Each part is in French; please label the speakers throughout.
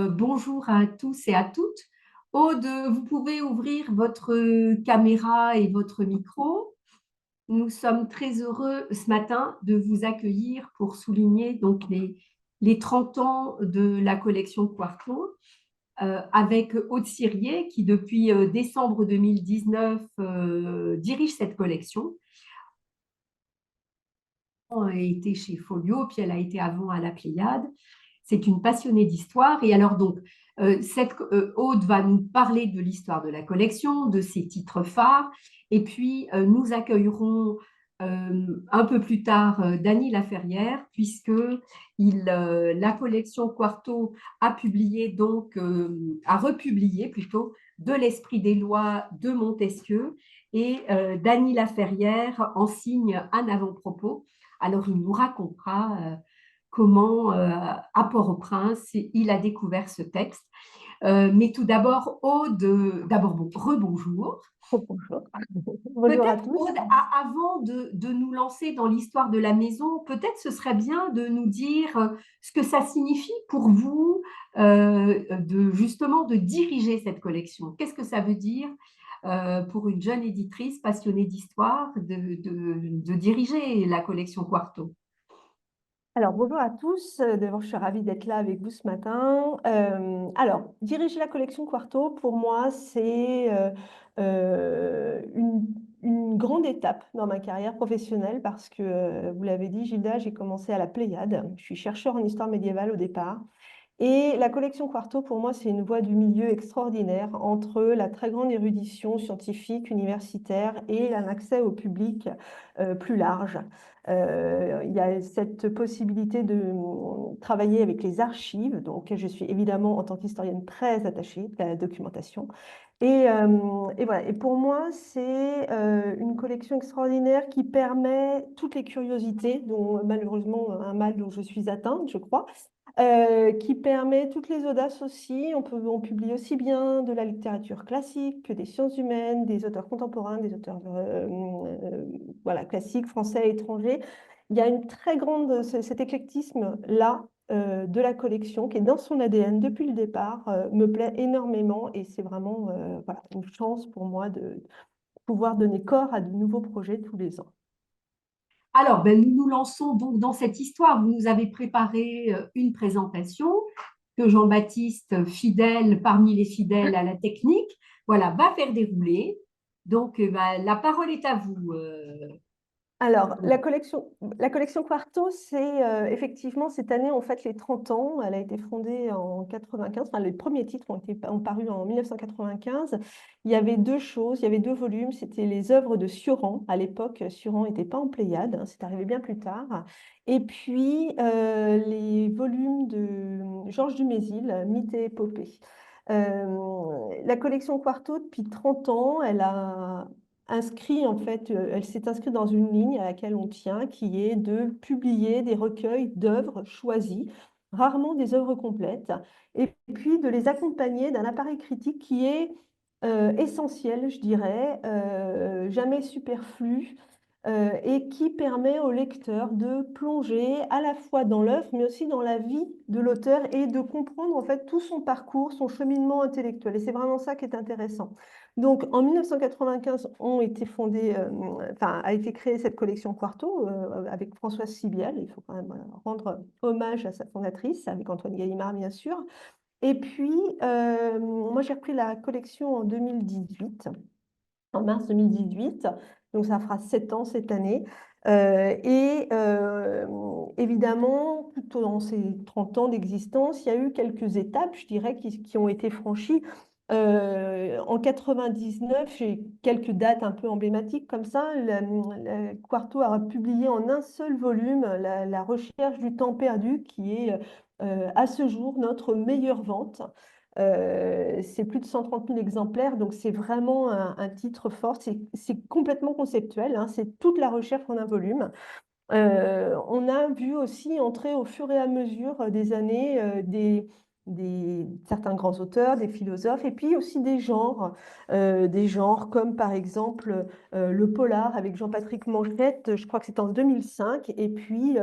Speaker 1: bonjour à tous et à toutes. Aude, vous pouvez ouvrir votre caméra et votre micro. Nous sommes très heureux ce matin de vous accueillir pour souligner donc les 30 ans de la collection Quarto avec Aude Sirier qui depuis décembre 2019 dirige cette collection. Elle a été chez Folio, puis elle a été avant à la Pléiade. C'est une passionnée d'histoire. Et alors donc, cette Aude va nous parler de l'histoire de la collection, de ses titres phares. Et puis, nous accueillerons un peu plus tard Dany Laferrière, puisque la collection Quarto a publié donc, a republié plutôt De l'esprit des lois de Montesquieu. Et Dany Laferrière en signe un avant-propos. Alors, il nous racontera comment, à Port-au-Prince, il a découvert ce texte. Mais tout d'abord, Aude, d'abord, rebonjour.
Speaker 2: Oh, bonjour. Bonjour à
Speaker 1: Peut-être,
Speaker 2: tous.
Speaker 1: Aude, avant de nous lancer dans l'histoire de la maison, peut-être ce serait bien de nous dire ce que ça signifie pour vous justement de diriger cette collection. Qu'est-ce que ça veut dire pour une jeune éditrice passionnée d'histoire de diriger la collection Quarto?
Speaker 2: Alors, bonjour à tous. D'abord, je suis ravie d'être là avec vous ce matin. Alors, diriger la collection Quarto, pour moi, c'est une grande étape dans ma carrière professionnelle parce que, vous l'avez dit, Gilda, j'ai commencé à la Pléiade. Je suis chercheur en histoire médiévale au départ. Et la collection Quarto, pour moi, c'est une voie du milieu extraordinaire entre la très grande érudition scientifique, universitaire et un accès au public plus large. Il y a cette possibilité de travailler avec les archives, donc je suis évidemment, en tant qu'historienne, très attachée à la documentation. Et voilà. Et pour moi, c'est une collection extraordinaire qui permet toutes les curiosités, dont malheureusement un mal dont je suis atteinte, je crois, qui permet toutes les audaces aussi. On publie aussi bien de la littérature classique que des sciences humaines, des auteurs contemporains, des auteurs voilà, classiques, français, étrangers. Il y a une très grande, cet éclectisme-là de la collection qui est dans son ADN depuis le départ, me plaît énormément et c'est vraiment voilà, une chance pour moi de pouvoir donner corps à de nouveaux projets tous les ans.
Speaker 1: Alors, ben, nous nous lançons donc dans cette histoire. Vous nous avez préparé une présentation que Jean-Baptiste, fidèle parmi les fidèles à la technique, voilà, va faire dérouler. Donc, ben, la parole est à vous.
Speaker 2: Alors, la collection Quarto, c'est effectivement cette année, on fête les 30 ans. Elle a été fondée en 95. Enfin, les premiers titres ont paru en 1995. Il y avait deux choses, il y avait deux volumes. C'était les œuvres de Sioran. À l'époque, Sioran n'était pas en Pléiade, hein, c'est arrivé bien plus tard. Et puis, les volumes de Georges Dumézil, Mythes et épopées. La collection Quarto, depuis 30 ans, elle s'est inscrite dans une ligne à laquelle on tient, qui est de publier des recueils d'œuvres choisies, rarement des œuvres complètes, et puis de les accompagner d'un appareil critique qui est essentiel, je dirais, jamais superflu, et qui permet au lecteur de plonger à la fois dans l'œuvre, mais aussi dans la vie de l'auteur et de comprendre en fait tout son parcours, son cheminement intellectuel. Et c'est vraiment ça qui est intéressant. Donc, en 1995, a été créée cette collection Quarto avec Françoise Sibiel. Il faut quand même rendre hommage à sa fondatrice, avec Antoine Gallimard, bien sûr. Et puis, moi, j'ai repris la collection en 2018, en mars 2018. Donc, ça fera 7 ans cette année. Évidemment, tout au long de ces 30 ans d'existence, il y a eu quelques étapes, je dirais, qui ont été franchies. En 99, j'ai quelques dates un peu emblématiques comme ça. Quarto a publié en un seul volume la recherche du temps perdu, qui est à ce jour notre meilleure vente. C'est plus de 130 000 exemplaires, donc c'est vraiment un titre fort. C'est complètement conceptuel, hein, c'est toute la recherche en un volume. On a vu aussi entrer au fur et à mesure des années certains grands auteurs, des philosophes, et puis aussi des genres comme par exemple le polar avec Jean-Patrick Manchette, je crois que c'est en 2005, et puis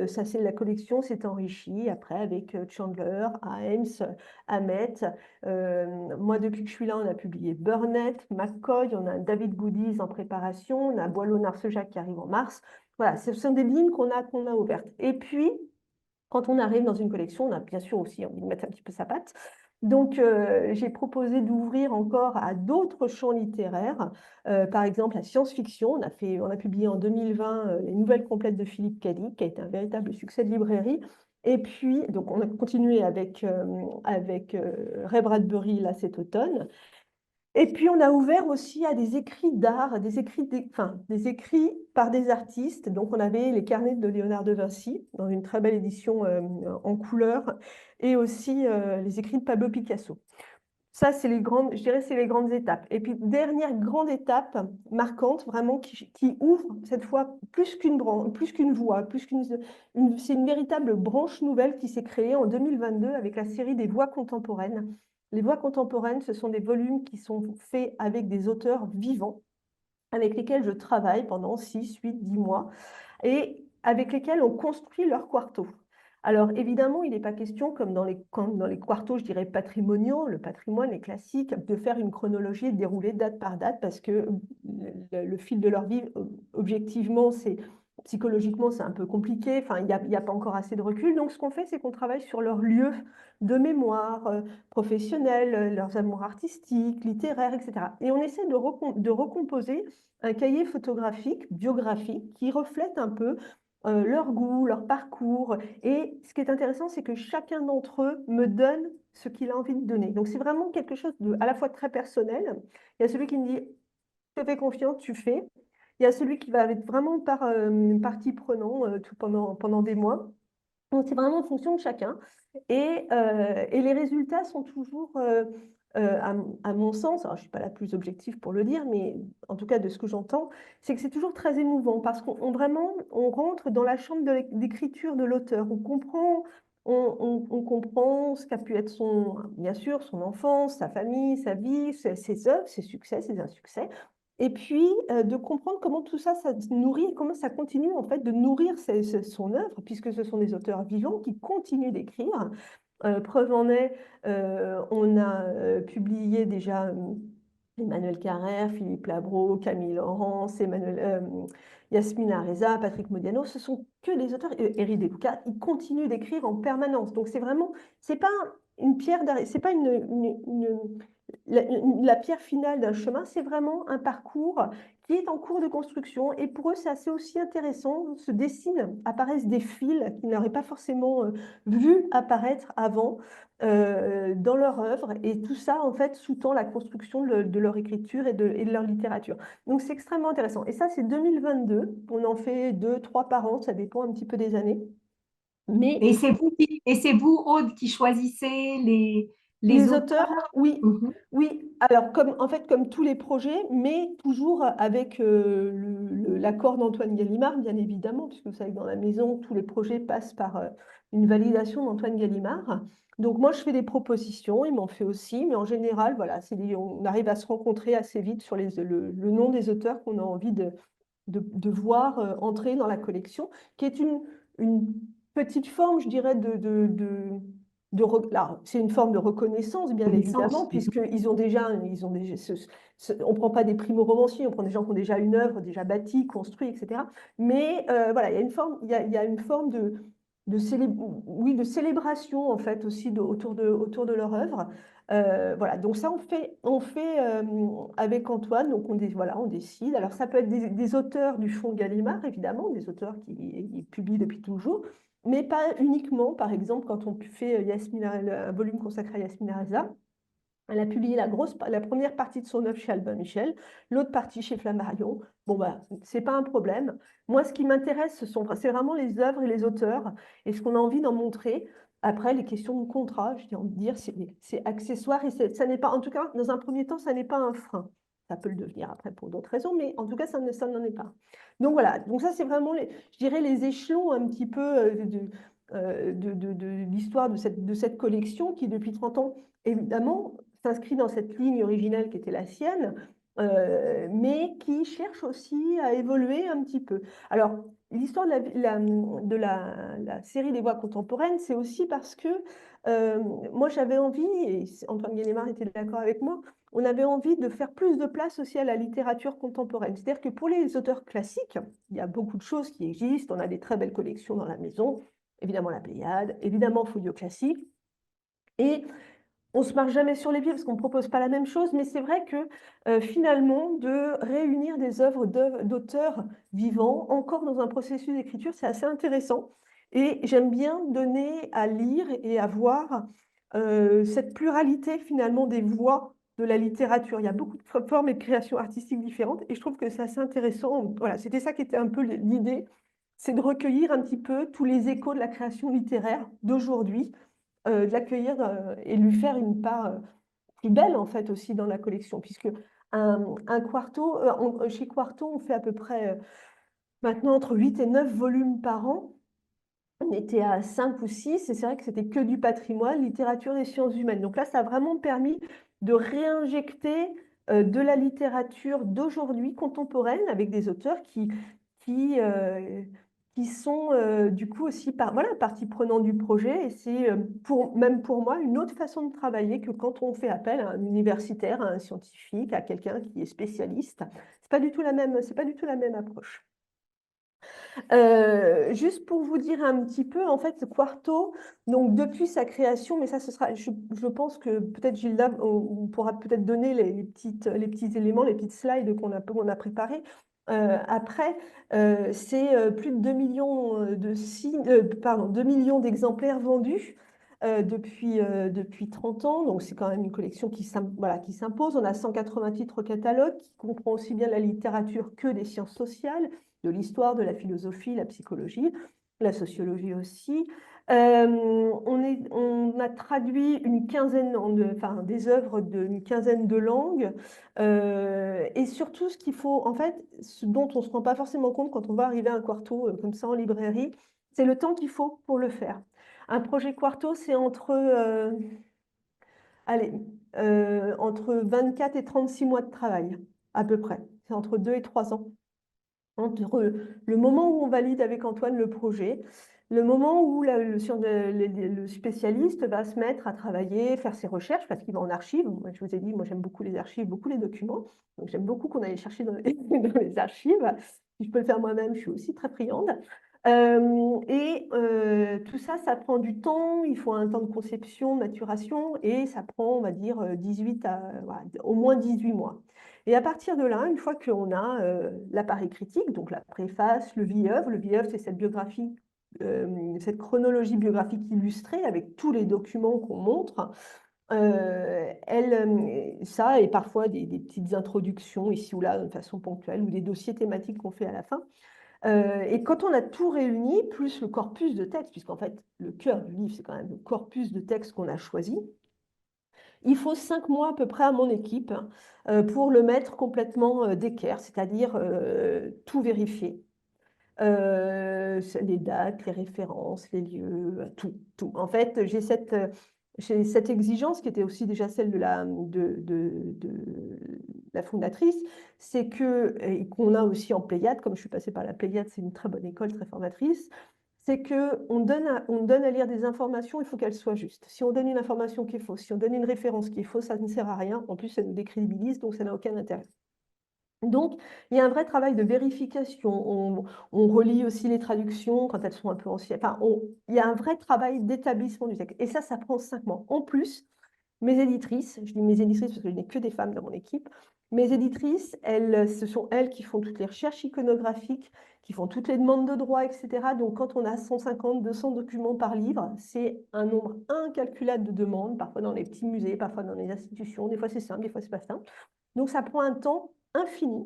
Speaker 2: Ça, c'est la collection s'est enrichie après avec Chandler, Himes, Hammett. Moi, depuis que je suis là, on a publié Burnett, McCoy, on a David Goodies en préparation, on a Boileau-Narcejac qui arrive en mars. Voilà, ce sont des lignes qu'on a ouvertes. Et puis, quand on arrive dans une collection, on a bien sûr aussi envie de mettre un petit peu sa patte. Donc, j'ai proposé d'ouvrir encore à d'autres champs littéraires, par exemple la science-fiction. On a publié en 2020 les Nouvelles complètes de Philippe Cadic, qui a été un véritable succès de librairie. Et puis, donc, on a continué avec Ray Bradbury là cet automne. Et puis, on a ouvert aussi à des écrits d'art, des écrits par des artistes. Donc, on avait les carnets de Léonard de Vinci, dans une très belle édition en couleur, et aussi les écrits de Pablo Picasso. Ça, c'est je dirais, c'est les grandes étapes. Et puis, dernière grande étape marquante, vraiment, qui ouvre cette fois plus qu'une voie, c'est une véritable branche nouvelle qui s'est créée en 2022 avec la série des voix contemporaines. Les voix contemporaines, ce sont des volumes qui sont faits avec des auteurs vivants, avec lesquels je travaille pendant 6, 8, 10 mois, et avec lesquels on construit leur quarto. Alors évidemment, il n'est pas question, comme dans les quartos, je dirais patrimoniaux, le patrimoine, les classiques, de faire une chronologie déroulée date par date, parce que le fil de leur vie, objectivement, psychologiquement, c'est un peu compliqué, enfin, il n'y a pas encore assez de recul. Donc ce qu'on fait, c'est qu'on travaille sur leur lieu de mémoire professionnel, leurs amours artistiques, littéraires, etc. Et on essaie de recomposer un cahier photographique, biographique, qui reflète un peu leur goût, leur parcours. Et ce qui est intéressant, c'est que chacun d'entre eux me donne ce qu'il a envie de donner. Donc c'est vraiment quelque chose de à la fois très personnel. Il y a celui qui me dit, je te fais confiance, tu fais. Il y a celui qui va être vraiment partie prenant pendant des mois. Donc c'est vraiment en fonction de chacun. Et les résultats sont toujours, à mon sens, alors je ne suis pas la plus objective pour le dire, mais en tout cas de ce que j'entends, c'est que c'est toujours très émouvant parce on rentre dans la chambre d'écriture de l'auteur. On comprend ce qu'a pu être bien sûr, son enfance, sa famille, sa vie, ses œuvres, ses succès, ses insuccès. Et puis, de comprendre comment tout ça, ça se nourrit et comment ça continue en fait de nourrir son œuvre, puisque ce sont des auteurs vivants qui continuent d'écrire. Preuve en est, on a publié déjà Emmanuel Carrère, Philippe Labro, Camille Laurence, Yasmina Reza, Patrick Modiano. Ce sont que des auteurs. Éric Deluca, ils continuent d'écrire en permanence. Donc c'est pas une pierre d'arrêt, c'est pas la pierre finale d'un chemin, c'est vraiment un parcours qui est en cours de construction. Et pour eux, c'est assez aussi intéressant. Se dessinent, apparaissent des fils qu'ils n'auraient pas forcément vu apparaître avant dans leur œuvre. Et tout ça, en fait, sous-tend la construction de leur écriture et de leur littérature. Donc, c'est extrêmement intéressant. Et ça, c'est 2022. On en fait 2, 3 par an. Ça dépend un petit peu des années. Mais
Speaker 1: Et c'est vous, Aude, qui choisissez les
Speaker 2: les
Speaker 1: auteurs?
Speaker 2: auteurs, oui,
Speaker 1: Mhm.
Speaker 2: oui. Alors, en fait, comme tous les projets, mais toujours avec l'accord d'Antoine Gallimard, bien évidemment, puisque vous savez que dans la maison, tous les projets passent par une validation d'Antoine Gallimard. Donc, moi, je fais des propositions, il m'en fait aussi, mais en général, voilà, on arrive à se rencontrer assez vite sur le nom des auteurs qu'on a envie de voir entrer dans la collection, qui est une petite forme, je dirais, là, c'est une forme de reconnaissance, bien évidemment,
Speaker 1: Connaissance.
Speaker 2: on ne prend pas des primo-romanciers, on prend des gens qui ont déjà une œuvre, déjà bâtie, construite, etc. Mais voilà, il y a il y a une forme oui, de célébration, en fait, aussi autour de leur œuvre. Voilà, donc ça, on fait avec Antoine, donc voilà, on décide. Alors, ça peut être des auteurs du Fonds Gallimard, évidemment, des auteurs qui publient depuis toujours, mais pas uniquement. Par exemple, quand on fait un volume consacré à Yasmina Reza, elle a publié la première partie de son œuvre chez Albin Michel, l'autre partie chez Flammarion. Bon, bah, c'est pas un problème. Moi, ce qui m'intéresse, c'est vraiment les œuvres et les auteurs et ce qu'on a envie d'en montrer. Après, les questions de contrat, je envie de dire, c'est accessoire et ça n'est pas, en tout cas, dans un premier temps, ça n'est pas un frein. Ça peut le devenir après pour d'autres raisons, mais en tout cas, ça n'en est pas. Donc voilà, donc ça, c'est vraiment, je dirais, les échelons un petit peu de l'histoire de cette collection qui, depuis 30 ans, évidemment, s'inscrit dans cette ligne originelle qui était la sienne, mais qui cherche aussi à évoluer un petit peu. Alors, l'histoire de la série des voix contemporaines, c'est aussi parce que moi j'avais envie, et Antoine Guélémard était d'accord avec moi, on avait envie de faire plus de place aussi à la littérature contemporaine. C'est-à-dire que pour les auteurs classiques, il y a beaucoup de choses qui existent, on a des très belles collections dans la maison, évidemment la Pléiade, évidemment Folio Classique, et on ne se marche jamais sur les pieds parce qu'on ne propose pas la même chose, mais c'est vrai que finalement, de réunir des œuvres d'auteurs vivants, encore dans un processus d'écriture, c'est assez intéressant. Et j'aime bien donner à lire et à voir cette pluralité finalement des voix de la littérature. Il y a beaucoup de formes et de créations artistiques différentes et je trouve que c'est assez intéressant. Voilà, c'était ça qui était un peu l'idée, c'est de recueillir un petit peu tous les échos de la création littéraire d'aujourd'hui, de l'accueillir et lui faire une part plus belle en fait aussi dans la collection, puisque un quarto, chez Quarto, on fait à peu près maintenant entre 8 et 9 volumes par an. On était à 5 ou 6 et c'est vrai que c'était que du patrimoine, littérature et sciences humaines. Donc là, ça a vraiment permis de réinjecter de la littérature d'aujourd'hui contemporaine avec des auteurs qui, euh, qui sont du coup aussi voilà, partie prenante du projet. Et c'est même pour moi une autre façon de travailler que quand on fait appel à un universitaire, à un scientifique, à quelqu'un qui est spécialiste. C'est pas du tout la même, c'est pas du tout la même approche. Juste pour vous dire un petit peu, en fait, Quarto, donc depuis sa création, mais ça, ce sera, je pense que peut-être Gilda, on pourra peut-être donner les petits éléments, les petites slides qu'on a préparées. Après, c'est plus de 2 millions pardon, 2 millions d'exemplaires vendus depuis 30 ans. Donc, c'est quand même une collection voilà, qui s'impose. On a 180 titres au catalogue, qui comprend aussi bien la littérature que des sciences sociales, de l'histoire, de la philosophie, la psychologie, la sociologie aussi. On a traduit une quinzaine des œuvres d'une quinzaine de langues. Et surtout, ce qu'il faut, en fait, ce dont on ne se rend pas forcément compte quand on va arriver à un quarto comme ça en librairie, c'est le temps qu'il faut pour le faire. Un projet quarto, c'est allez, entre 24 et 36 mois de travail, à peu près. C'est entre 2 et 3 ans entre le moment où on valide avec Antoine le projet, le moment où le spécialiste va se mettre à travailler, faire ses recherches, parce qu'il va en archives. Moi, je vous ai dit, moi j'aime beaucoup les archives, beaucoup les documents. Donc j'aime beaucoup qu'on aille chercher dans dans les archives. Si je peux le faire moi-même, je suis aussi très friande. Tout ça, ça prend du temps, il faut un temps de conception, de maturation, et ça prend, on va dire, voilà, au moins 18 mois. Et à partir de là, une fois qu'on a l'appareil critique, donc la préface, le vie-œuvre, c'est cette biographie, cette chronologie biographique illustrée avec tous les documents qu'on montre, ça et parfois des petites introductions ici ou là de façon ponctuelle ou des dossiers thématiques qu'on fait à la fin. Et quand on a tout réuni, plus le corpus de texte, puisqu'en fait le cœur du livre c'est quand même le corpus de texte qu'on a choisi, il faut 5 mois à peu près à mon équipe pour le mettre complètement d'équerre, c'est-à-dire tout vérifier. Les dates, les références, les lieux, tout. En fait, j'ai cette exigence qui était aussi déjà celle de la fondatrice, c'est et qu'on a aussi en Pléiade, comme je suis passée par la Pléiade, c'est une très bonne école, très formatrice, c'est qu'on donne à lire des informations, il faut qu'elles soient justes. Si on donne une information qui est fausse, si on donne une référence qui est fausse, ça ne sert à rien. En plus, ça nous décrédibilise, donc ça n'a aucun intérêt. Donc, il y a un vrai travail de vérification. On relit aussi les traductions quand elles sont un peu anciennes. Enfin, il y a un vrai travail d'établissement du texte. Et ça prend 5 mois. En plus, mes éditrices, je dis mes éditrices parce que je n'ai que des femmes dans mon équipe, mes éditrices, ce sont elles qui font toutes les recherches iconographiques, qui font toutes les demandes de droit, etc. Donc, quand on a 150, 200 documents par livre, c'est un nombre incalculable de demandes, parfois dans les petits musées, parfois dans les institutions. Des fois, c'est simple, des fois, c'est pas simple. Donc, ça prend un temps infini.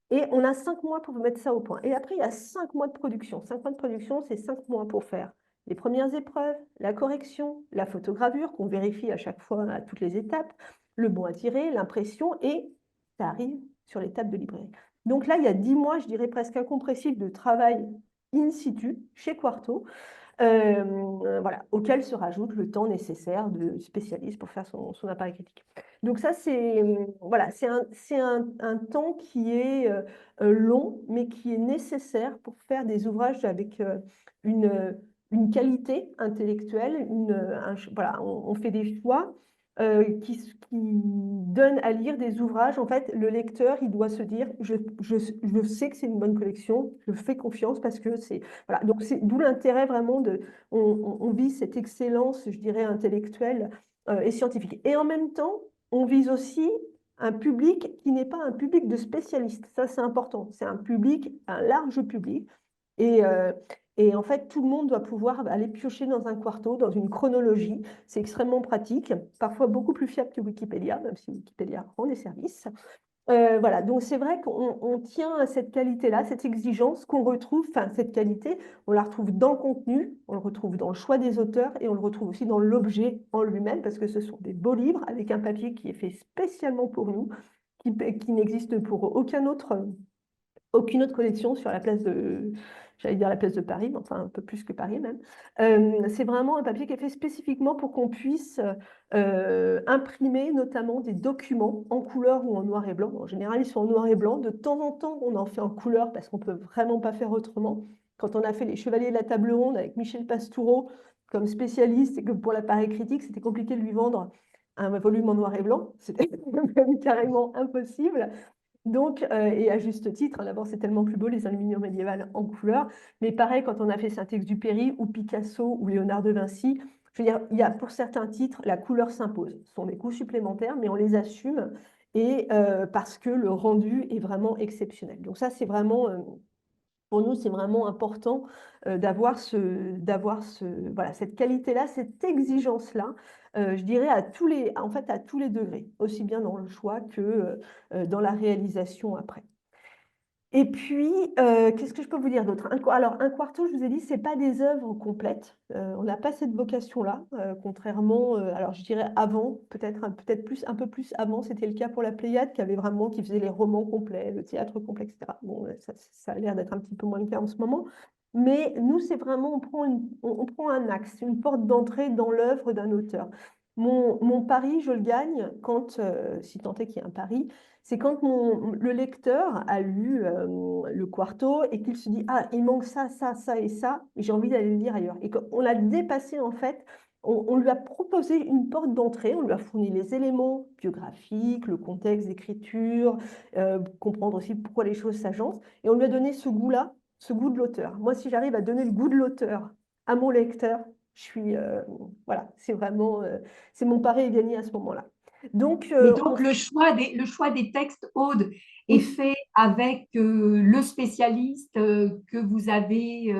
Speaker 2: Et on a 5 mois pour mettre ça au point. Et après, il y a 5 mois de production. 5 mois de production, c'est 5 mois pour faire les premières épreuves, la correction, la photogravure qu'on vérifie à chaque fois à toutes les étapes, le bon à tirer, l'impression, et ça arrive sur l'étape de librairie. Donc là, il y a 10 mois, je dirais presque incompressibles de travail in situ chez Quarto. voilà, auquel se rajoute le temps nécessaire de spécialiste pour faire son appareil critique. Donc ça, c'est voilà, un temps qui est long, mais qui est nécessaire pour faire des ouvrages avec une qualité intellectuelle. Voilà, on fait des choix qui donnent à lire des ouvrages. En fait, le lecteur, il doit se dire, je sais que c'est une bonne collection, je fais confiance parce que c'est... Voilà, donc c'est d'où l'intérêt vraiment de... On vise cette excellence, je dirais, intellectuelle et scientifique. Et en même temps, on vise aussi un public qui n'est pas un public de spécialistes. Ça, c'est important. C'est un public, un large public. Et, euh, et en fait, tout le monde doit pouvoir aller piocher dans un quarto, dans une chronologie. C'est extrêmement pratique, parfois beaucoup plus fiable que Wikipédia, même si Wikipédia rend des services. Voilà, donc c'est vrai qu'on tient à cette qualité-là, cette exigence qu'on retrouve, enfin cette qualité, on la retrouve dans le contenu, on le retrouve dans le choix des auteurs et on le retrouve aussi dans l'objet en lui-même parce que ce sont des beaux livres avec un papier qui est fait spécialement pour nous, qui n'existe pour aucune autre collection sur la place de, j'allais dire la place de Paris, mais enfin un peu plus que Paris même. C'est vraiment un papier qui est fait spécifiquement pour qu'on puisse imprimer notamment des documents en couleur ou en noir et blanc. En général, ils sont en noir et blanc. De temps en temps, on en fait en couleur parce qu'on ne peut vraiment pas faire autrement. Quand on a fait les Chevaliers de la Table Ronde avec Michel Pastoureau comme spécialiste et que pour l'appareil critique, c'était compliqué de lui vendre un volume en noir et blanc. C'était même carrément impossible. Donc, et à juste titre, hein, d'abord c'est tellement plus beau les aluminiums médiévales en couleur, mais pareil quand on a fait Saint-Exupéry ou Picasso ou Léonard de Vinci, je veux dire, il y a pour certains titres, la couleur s'impose. Ce sont des coûts supplémentaires, mais on les assume et parce que le rendu est vraiment exceptionnel. Donc ça, c'est vraiment pour nous, c'est vraiment important voilà, cette qualité-là, cette exigence-là, je dirais en fait, à tous les degrés, aussi bien dans le choix que dans la réalisation après. Et puis, qu'est-ce que je peux vous dire d'autre? Alors, un quarto, je vous ai dit, ce n'est pas des œuvres complètes. On n'a pas cette vocation-là, contrairement, alors je dirais avant, peut-être plus, un peu plus avant, c'était le cas pour la Pléiade, qui faisait les romans complets, le théâtre complet, etc. Bon, ça a l'air d'être un petit peu moins le cas en ce moment. Mais nous, c'est vraiment, on prend un axe, une porte d'entrée dans l'œuvre d'un auteur. Mon pari, je le gagne quand, si tant est qu'il y a un pari, c'est quand le lecteur a lu le quarto et qu'il se dit, ah, il manque ça, ça, ça et ça, et j'ai envie d'aller le lire ailleurs. Et qu'on l'a dépassé, en fait, on lui a proposé une porte d'entrée, on lui a fourni les éléments biographiques, le contexte d'écriture, comprendre aussi pourquoi les choses s'agencent, et on lui a donné ce goût-là, ce goût de l'auteur. Moi, si j'arrive à donner le goût de l'auteur à mon lecteur, voilà, c'est vraiment, c'est mon pari est gagné à ce moment-là. Donc,
Speaker 1: Mais donc, le choix des textes, Aude, est
Speaker 2: oui,
Speaker 1: fait avec le spécialiste que vous avez,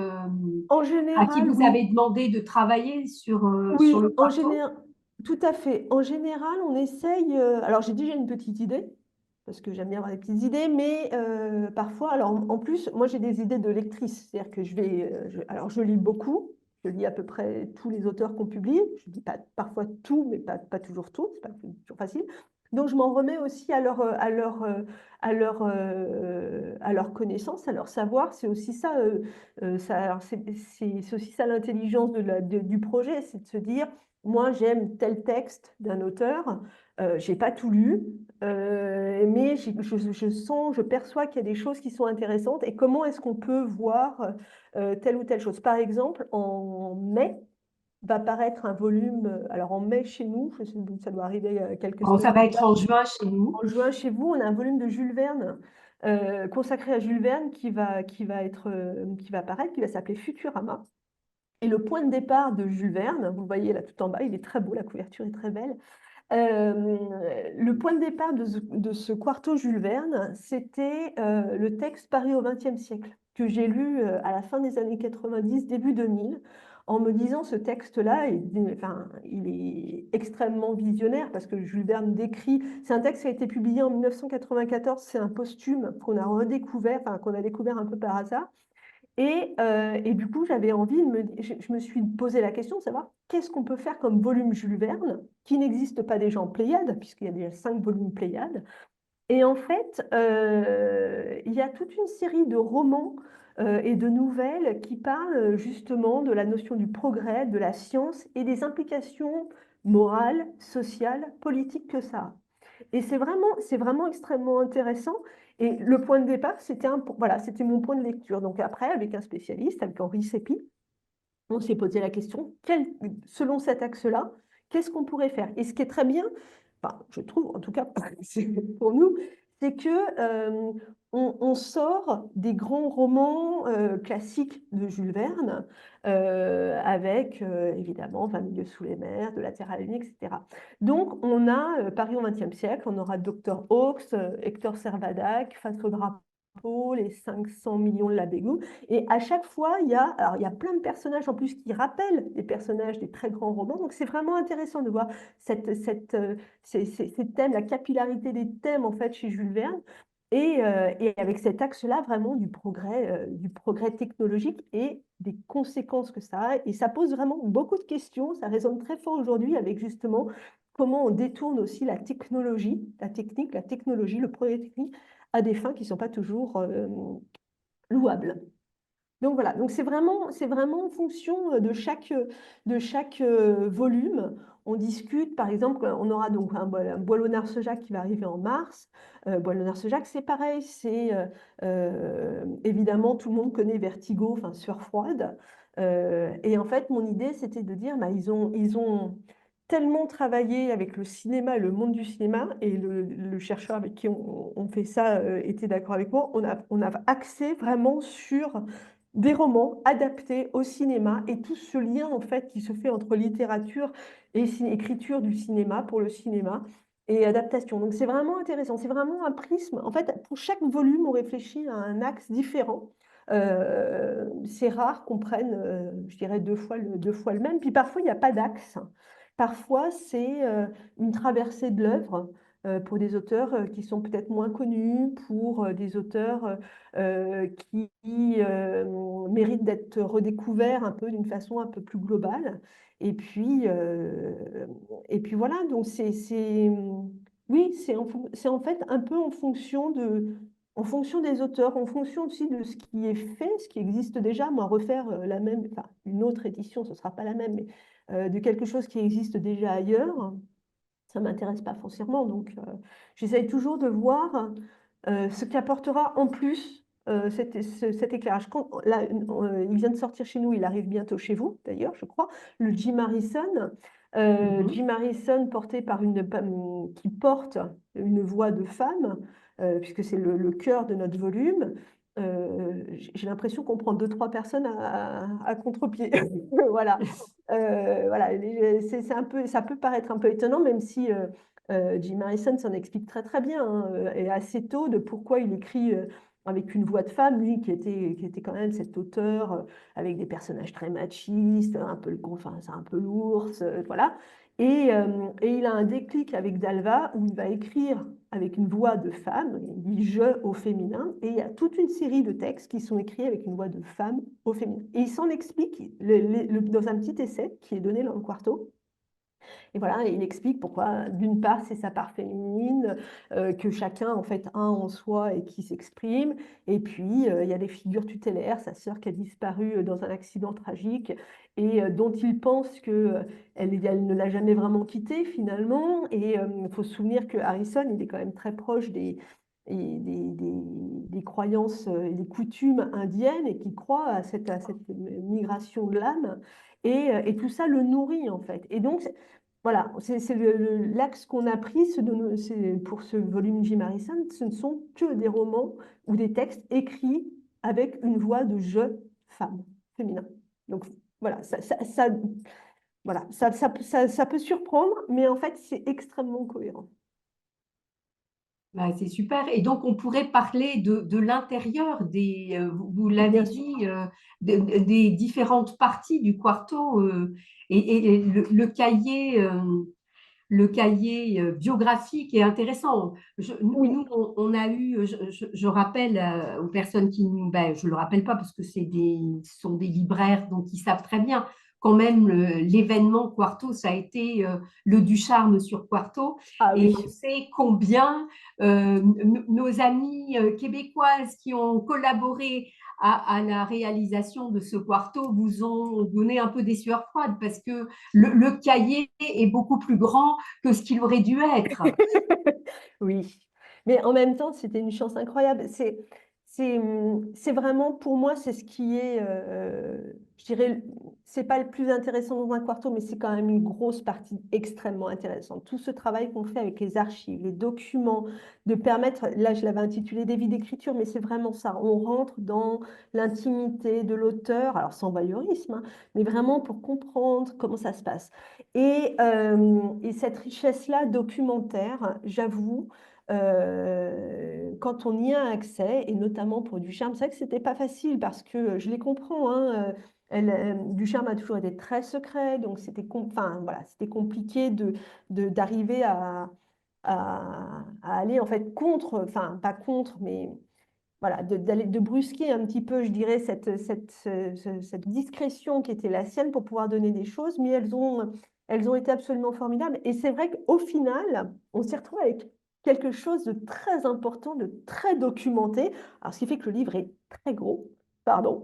Speaker 2: en
Speaker 1: à qui
Speaker 2: général,
Speaker 1: vous
Speaker 2: oui.
Speaker 1: avez demandé de travailler sur le
Speaker 2: Oui, en
Speaker 1: quarto.
Speaker 2: général, tout à fait. En général, on essaye. Alors, j'ai dit j'ai une petite idée, parce que j'aime bien avoir des petites idées, mais parfois, alors en plus, moi j'ai des idées de lectrice. C'est-à-dire que alors je lis beaucoup, je lis à peu près tous les auteurs qu'on publie. Je ne dis pas parfois tout, mais pas toujours tout, c'est pas toujours facile. Donc, je m'en remets aussi à leur connaissance, à leur savoir. C'est aussi ça, alors, c'est aussi ça l'intelligence du projet, c'est de se dire, moi j'aime tel texte d'un auteur, j'ai pas tout lu, mais je sens, je perçois qu'il y a des choses qui sont intéressantes et comment est-ce qu'on peut voir telle ou telle chose. Par exemple, en mai va paraître un volume, alors en mai chez nous, ça doit arriver quelques
Speaker 1: Bon,
Speaker 2: semaines
Speaker 1: ça va
Speaker 2: plus
Speaker 1: être
Speaker 2: tard.
Speaker 1: en juin chez nous.
Speaker 2: En juin, chez vous, on a un volume de Jules Verne consacré à Jules Verne qui va apparaître, qui va s'appeler Futurama. Et le point de départ de Jules Verne, vous le voyez là tout en bas, il est très beau, la couverture est très belle. Le point de départ de ce quarto Jules Verne, c'était le texte paru au XXe siècle, que j'ai lu à la fin des années 90, début 2000, en me disant ce texte-là, enfin, il est extrêmement visionnaire parce que Jules Verne décrit, c'est un texte qui a été publié en 1994, c'est un posthume qu'on a redécouvert, enfin qu'on a découvert un peu par hasard. Et du coup, j'avais envie je me suis posé la question de savoir qu'est-ce qu'on peut faire comme volume Jules Verne, qui n'existe pas déjà en Pléiade, puisqu'il y a déjà 5 volumes Pléiade. Et en fait, il y a toute une série de romans et de nouvelles qui parlent justement de la notion du progrès, de la science et des implications morales, sociales, politiques que ça a. Et c'est vraiment extrêmement intéressant. Et le point de départ, voilà, c'était mon point de lecture. Donc après, avec un spécialiste, avec Henri Sépi, on s'est posé la question, selon cet axe-là, qu'est-ce qu'on pourrait faire? Et ce qui est très bien, enfin, je trouve, en tout cas pour nous, c'est que on sort des grands romans classiques de Jules Verne, avec évidemment 20 milieux sous les mers, de la Terre à la Lune, etc. Donc, on a Paris au XXe siècle, on aura Dr. Hawks, Hector Servadac, Face au drapeau, les 500 millions de la Bégout. Et à chaque fois, alors, il y a plein de personnages en plus qui rappellent les personnages des très grands romans. Donc, c'est vraiment intéressant de voir ces thèmes, la capillarité des thèmes en fait chez Jules Verne. Et avec cet axe-là, vraiment du progrès technologique et des conséquences que ça a. Et ça pose vraiment beaucoup de questions. Ça résonne très fort aujourd'hui avec justement comment on détourne aussi la technologie, la technique, la technologie, le progrès technique à des fins qui ne sont pas toujours louables. Donc voilà, donc c'est vraiment en fonction de chaque volume. On discute, par exemple, on aura donc un Boileau-Narcejac qui va arriver en mars. Boileau-Narcejac, c'est pareil, évidemment, tout le monde connaît Vertigo, enfin Sueur froide. Et en fait, mon idée, c'était de dire, bah, ils ont tellement travaillé avec le cinéma, le monde du cinéma, et le chercheur avec qui on fait ça était d'accord avec moi, on a axé vraiment sur des romans adaptés au cinéma et tout ce lien en fait qui se fait entre littérature et écriture du cinéma pour le cinéma et adaptation. Donc c'est vraiment intéressant, c'est vraiment un prisme. En fait, pour chaque volume, on réfléchit à un axe différent. C'est rare qu'on prenne, je dirais, deux fois le même. Puis parfois, il n'y a pas d'axe. Parfois, c'est une traversée de l'œuvre pour des auteurs qui sont peut-être moins connus, pour des auteurs qui méritent d'être redécouverts un peu d'une façon un peu plus globale. Et puis, voilà, donc oui, c'est en fait un peu en fonction des auteurs, en fonction aussi de ce qui est fait, ce qui existe déjà. Moi, refaire la même, enfin, une autre édition, ce ne sera pas la même, mais de quelque chose qui existe déjà ailleurs, ça ne m'intéresse pas foncièrement. Donc, j'essaye toujours de voir ce qu'apportera en plus cet éclairage. Là, il vient de sortir chez nous, il arrive bientôt chez vous, d'ailleurs, je crois, le Jim Harrison. Jim Harrison qui porte une voix de femme, puisque c'est le cœur de notre volume. J'ai l'impression qu'on prend deux, trois personnes à contre-pied. Voilà. Voilà, c'est un peu, ça peut paraître un peu étonnant, même si Jim Harrison s'en explique très très bien, hein, et assez tôt de pourquoi il écrit avec une voix de femme, lui qui était quand même cet auteur avec des personnages très machistes, un peu enfin, c'est un peu l'ours, voilà. Et il a un déclic avec Dalva où il va écrire avec une voix de femme, il dit je au féminin, et il y a toute une série de textes qui sont écrits avec une voix de femme au féminin. Et il s'en explique dans un petit essai qui est donné dans le Quarto. Et voilà, il explique pourquoi, d'une part, c'est sa part féminine, que chacun en fait a en soi et qui s'exprime. Et puis, il y a des figures tutélaires, sa sœur qui a disparu dans un accident tragique et dont il pense qu'elle elle ne l'a jamais vraiment quitté finalement. Et il faut se souvenir que Harrison, il est quand même très proche des croyances et des coutumes indiennes et qui croit à cette migration de l'âme. Et tout ça le nourrit en fait. Et donc, voilà, c'est l'axe qu'on a pris pour ce volume Jim Harrison. Ce ne sont que des romans ou des textes écrits avec une voix de je, femme, féminin. Donc voilà, voilà, ça peut surprendre, mais en fait, c'est extrêmement cohérent.
Speaker 1: Bah, c'est super. Et donc, on pourrait parler de l'intérieur vous l'avez
Speaker 2: Bien sûr.
Speaker 1: dit, des différentes parties du quarto et le cahier biographique est intéressant.
Speaker 2: Oui,
Speaker 1: Nous, on a eu, je rappelle aux personnes qui nous, ben, je ne le rappelle pas parce que ce sont des libraires, donc ils savent très bien. quand même l'événement Quarto, ça a été le Ducharme sur Quarto.
Speaker 2: Ah
Speaker 1: Et
Speaker 2: oui.
Speaker 1: on sait combien nos amies québécoises qui ont collaboré à la réalisation de ce Quarto vous ont donné un peu des sueurs froides parce que le cahier est beaucoup plus grand que ce qu'il aurait dû être.
Speaker 2: Oui, mais en même temps, c'était une chance incroyable. C'est vraiment, pour moi, c'est ce qui est, je dirais, c'est pas le plus intéressant dans un quarto, mais c'est quand même une grosse partie extrêmement intéressante. Tout ce travail qu'on fait avec les archives, les documents, de permettre, là, je l'avais intitulé Des vies d'écriture, mais c'est vraiment ça. On rentre dans l'intimité de l'auteur, alors sans voyeurisme, hein, mais vraiment pour comprendre comment ça se passe. Et cette richesse-là documentaire, j'avoue, quand on y a accès, et notamment pour Ducharme, c'est vrai que c'était pas facile parce que je les comprends, hein, Ducharme a toujours été très secret, donc enfin, voilà, c'était compliqué d'arriver à aller en fait contre, enfin pas contre, mais voilà, de brusquer un petit peu, je dirais, cette discrétion qui était la sienne pour pouvoir donner des choses, mais elles ont été absolument formidables. Et c'est vrai qu'au final, on s'est retrouvé avec quelque chose de très important, de très documenté. Alors, ce qui fait que le livre est très gros, pardon,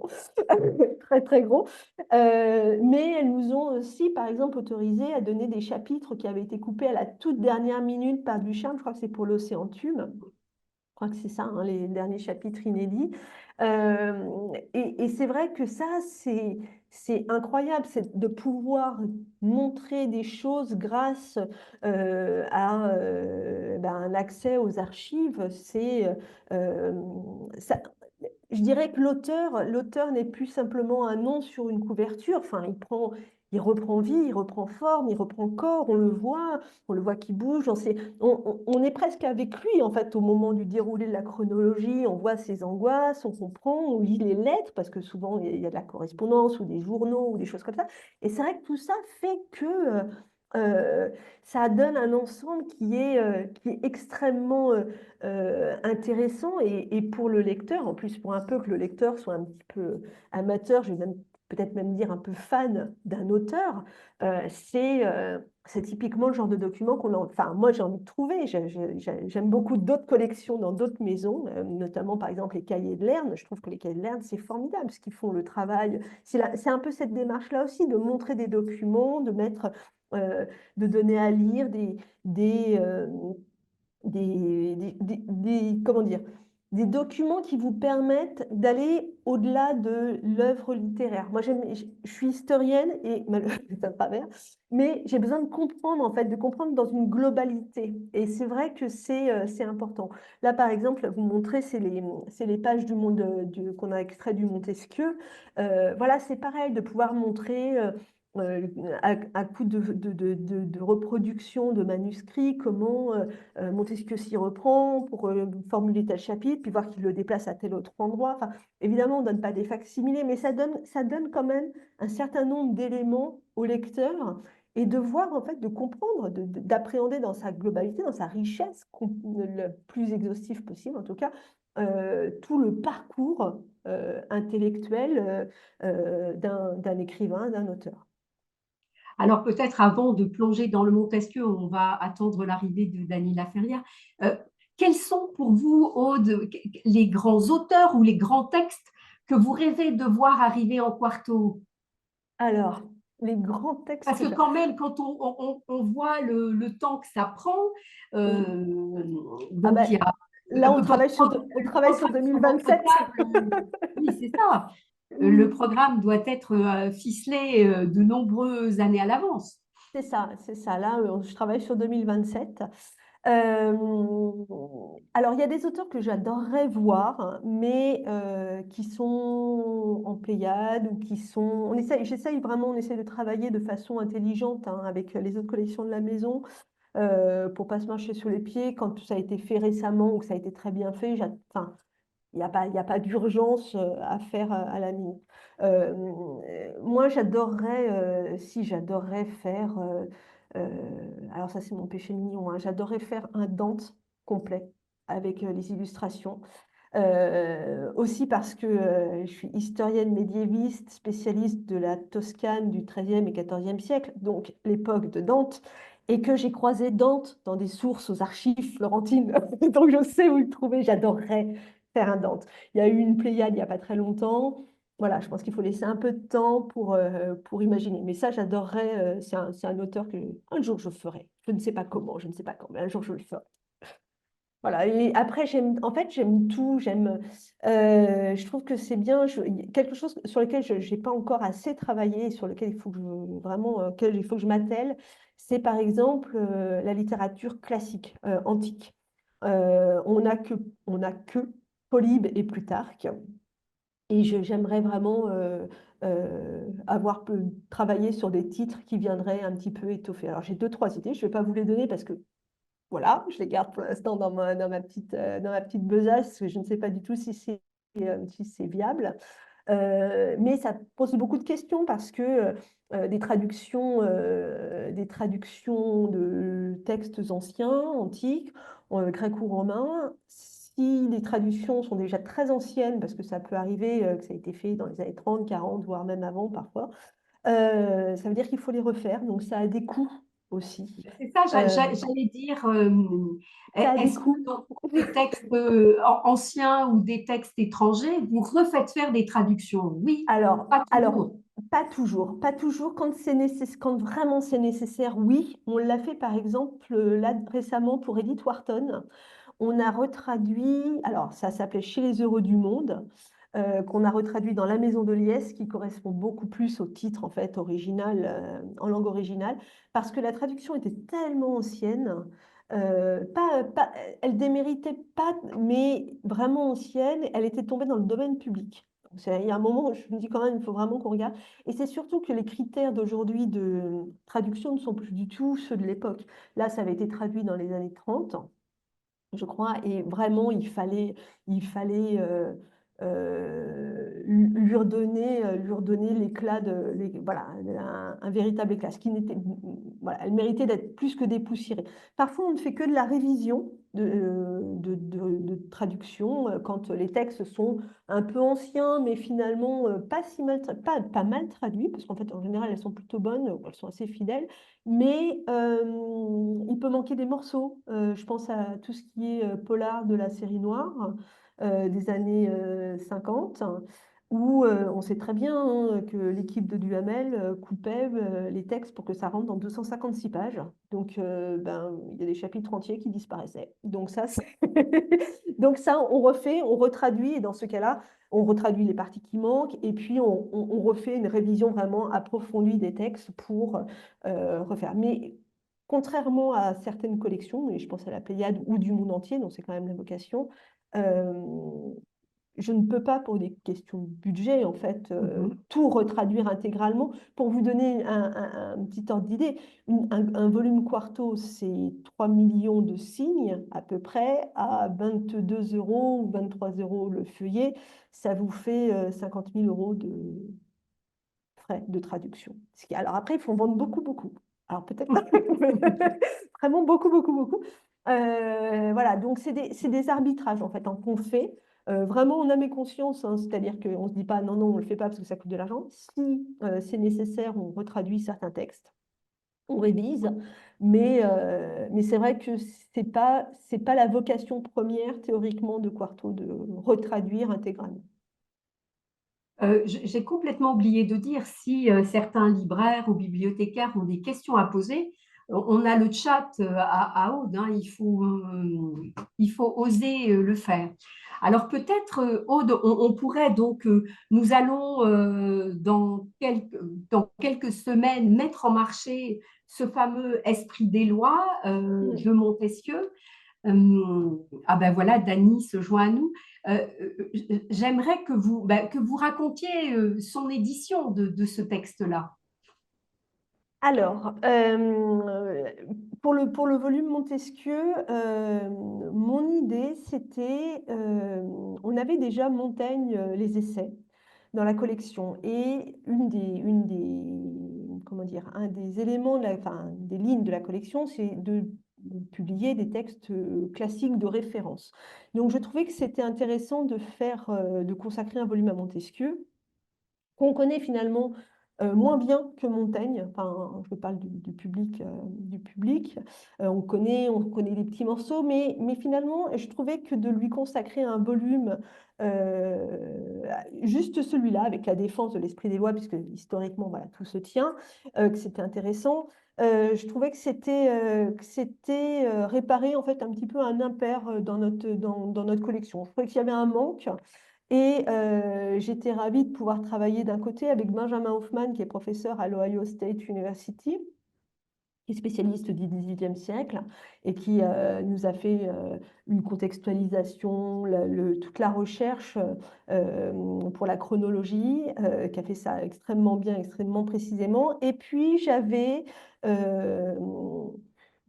Speaker 2: très très gros. Mais elles nous ont aussi, par exemple, autorisé à donner des chapitres qui avaient été coupés à la toute dernière minute par Ducharme. Je crois que c'est pour l'Océan Tume. Je crois que c'est ça, hein, les derniers chapitres inédits. Et c'est vrai que ça, c'est incroyable, c'est de pouvoir montrer des choses grâce à ben, un accès aux archives. Euh, ça, je dirais que l'auteur n'est plus simplement un nom sur une couverture. Enfin, il reprend vie, il reprend forme, il reprend corps. On le voit qui bouge. On est presque avec lui en fait au moment du déroulé de la chronologie. On voit ses angoisses, on comprend, on lit les lettres parce que souvent il y a de la correspondance ou des journaux ou des choses comme ça. Et c'est vrai que tout ça fait que euh, ça donne un ensemble qui est extrêmement intéressant et pour le lecteur, en plus pour un peu que le lecteur soit un petit peu amateur, je vais même peut-être même dire un peu fan d'un auteur, c'est typiquement le genre de document enfin moi j'ai envie de trouver. J'aime beaucoup d'autres collections dans d'autres maisons, notamment par exemple les cahiers de Lerne. Je trouve que les cahiers de Lerne c'est formidable ce qu'ils font le travail. C'est un peu cette démarche-là aussi de montrer des documents, euh, de donner à lire des, euh, comment dire, des documents qui vous permettent d'aller au-delà de l'œuvre littéraire. Moi, je suis historienne et c'est un travers, mais j'ai besoin de comprendre, en fait, de comprendre dans une globalité. Et c'est vrai que c'est important. Là, par exemple, vous montrez, c'est les pages du monde qu'on a extrait du Montesquieu. Voilà, c'est pareil, de pouvoir montrer à coup de reproduction de manuscrits, comment Montesquieu s'y reprend pour formuler tel chapitre, puis voir qu'il le déplace à tel autre endroit. Enfin, évidemment, on ne donne pas des facsimilés, mais ça donne quand même un certain nombre d'éléments au lecteur et de voir, en fait, de comprendre, d'appréhender dans sa globalité, dans sa richesse, le plus exhaustif possible en tout cas, tout le parcours intellectuel d'un écrivain, d'un auteur.
Speaker 1: Alors peut-être avant de plonger dans le Montesquieu, on va attendre l'arrivée de Dany Laferrière. Euh, Quels sont pour vous, Aude, les grands auteurs ou les grands textes que vous rêvez de voir arriver en quarto?
Speaker 2: Alors, les grands textes
Speaker 1: Parce
Speaker 2: que
Speaker 1: que
Speaker 2: j'ai...
Speaker 1: quand même, quand on voit le temps que ça prend,
Speaker 2: Oui. Ah
Speaker 1: donc il y
Speaker 2: ben,
Speaker 1: a
Speaker 2: là, on
Speaker 1: le
Speaker 2: travaille sur
Speaker 1: programme sur votre
Speaker 2: 2027.
Speaker 1: table. Oui, c'est ça. Le
Speaker 2: Oui,
Speaker 1: programme doit être ficelé de nombreuses années à l'avance.
Speaker 2: c'est ça, c'est ça. Là, je travaille sur 2027. Euh, alors, il y a des auteurs que j'adorerais voir, hein, mais qui sont en Pléiade ou qui sont... J'essaye vraiment, on essaie de travailler de façon intelligente hein, avec les autres collections de la maison pour pas se marcher sur les pieds. Quand ça a été fait récemment ou que ça a été très bien fait, enfin, il y a pas d'urgence à faire à la minute. Moi, j'adorerais faire, alors ça c'est mon péché mignon, hein, j'adorerais faire un Dante complet avec les illustrations. Aussi parce que je suis historienne médiéviste, spécialiste de la Toscane du XIIIe et XIVe siècle, donc l'époque de Dante, et que j'ai croisé Dante dans des sources aux archives florentines. Donc je sais où le trouver, j'adorerais faire un Dante. Il y a eu une Pléiade il n'y a pas très longtemps. Voilà, je pense qu'il faut laisser un peu de temps pour imaginer. Mais ça, j'adorerais, c'est un auteur que un jour je ferai. Je ne sais pas comment, je ne sais pas quand, mais un jour je le ferai. Voilà, et après, en fait, j'aime tout. Je trouve que c'est bien. Quelque chose sur lequel je n'ai pas encore assez travaillé et sur lequel il faut que auquel il faut que je m'attelle, c'est par exemple la littérature classique, antique. On a que Polybe et Plutarque. Et j'aimerais vraiment travaillé sur des titres qui viendraient un petit peu étoffer. Alors, j'ai deux, trois idées. Je ne vais pas vous les donner parce que voilà, je les garde pour l'instant dans ma petite besace, parce que je ne sais pas du tout si c'est viable. Mais ça pose beaucoup de questions parce que des traductions de textes anciens, antiques, greco-romains, si les traductions sont déjà très anciennes, parce que ça peut arriver que ça a été fait dans les années 30, 40, voire même avant parfois, ça veut dire qu'il faut les refaire. Donc ça a des coûts aussi.
Speaker 1: C'est ça,
Speaker 2: Euh,
Speaker 1: j'allais dire,
Speaker 2: Ça a des
Speaker 1: est-ce que
Speaker 2: coûts.
Speaker 1: dans des textes anciens ou des textes étrangers, vous refaites faire des traductions? Oui, pas
Speaker 2: Alors,
Speaker 1: toujours.
Speaker 2: pas toujours, pas toujours. Quand vraiment c'est nécessaire, oui. On l'a fait par exemple là récemment pour Edith Wharton. On a retraduit, alors ça s'appelait Chez les heureux du monde, qu'on a retraduit dans La Maison de Liesse, qui correspond beaucoup plus au titre en fait original, en langue originale, parce que la traduction était tellement ancienne, elle déméritait pas, mais vraiment ancienne, elle était tombée dans le domaine public. Donc, il y a un moment où je me dis quand même, il faut vraiment qu'on regarde. Et c'est surtout que les critères d'aujourd'hui de traduction ne sont plus du tout ceux de l'époque. Là, ça avait été traduit dans les années 30, je crois, et vraiment, lui redonner l'éclat voilà, un véritable éclat, ce qui n'était, voilà, elle méritait d'être plus que dépoussiérée. Parfois, on ne fait que de la révision de traduction quand les textes sont un peu anciens, mais finalement pas si mal, pas mal traduits, parce qu'en fait, en général, elles sont plutôt bonnes, elles sont assez fidèles. Mais il peut manquer des morceaux. Je pense à tout ce qui est polar de la série noire des années 50, où on sait très bien hein, que l'équipe de Duhamel coupait les textes pour que ça rentre dans 256 pages. Donc, il y a des chapitres entiers qui disparaissaient. Donc Donc ça, on refait, on retraduit, et dans ce cas-là, on retraduit les parties qui manquent, et puis on refait une révision vraiment approfondie des textes pour refaire. Mais contrairement à certaines collections, et je pense à la Pléiade ou du monde entier, dont c'est quand même la vocation, euh, je ne peux pas, pour des questions de budget, en fait,
Speaker 1: Mhm.
Speaker 2: tout retraduire intégralement. Pour vous donner un petit ordre d'idée, un volume quarto, c'est 3 millions de signes, à peu près, à 22 euros ou 23 euros le feuillet. Ça vous fait 50 000 euros de frais de traduction. Alors après, il faut en vendre beaucoup, beaucoup. Alors peut-être pas, mais vraiment beaucoup, beaucoup, beaucoup. Voilà, donc c'est des arbitrages en fait hein, qu'on fait. Vraiment en âme et conscience, hein, c'est-à-dire qu'on ne se dit pas non, non, on ne le fait pas parce que ça coûte de l'argent. Si c'est nécessaire, on retraduit certains textes, on révise, mais c'est vrai que c'est pas la vocation première théoriquement de Quarto de retraduire intégralement.
Speaker 1: J'ai complètement oublié de dire si certains libraires ou bibliothécaires ont des questions à poser, on a le chat à Aude, hein, il faut oser le faire. Alors peut-être, Aude, on pourrait donc, nous allons dans quelques semaines mettre en marché ce fameux esprit des lois
Speaker 2: Mm.
Speaker 1: de Montesquieu. Ah ben voilà, Dany se joint à nous. J'aimerais que vous racontiez son édition de ce texte-là.
Speaker 2: Alors, pour le volume Montesquieu, mon idée, c'était, on avait déjà Montaigne, les essais dans la collection. Et comment dire, un des éléments, enfin, des lignes de la collection, c'est de publier des textes classiques de référence. Donc je trouvais que c'était intéressant de consacrer un volume à Montesquieu, qu'on connaît finalement moins bien que Montaigne. Enfin, je parle du public. On connaît les petits morceaux, mais finalement, je trouvais que de lui consacrer un volume, juste celui-là, avec la défense de l'esprit des lois, puisque historiquement, voilà, tout se tient, que c'était intéressant. Je trouvais que c'était réparer en fait un petit peu un impair dans notre collection. Je trouvais qu'il y avait un manque. Et j'étais ravie de pouvoir travailler d'un côté avec Benjamin Hoffman, qui est professeur à l'Ohio State University, qui est spécialiste du XVIIIe siècle et qui nous a fait une contextualisation, toute la recherche pour la chronologie, qui a fait ça extrêmement bien, extrêmement précisément. Et puis euh,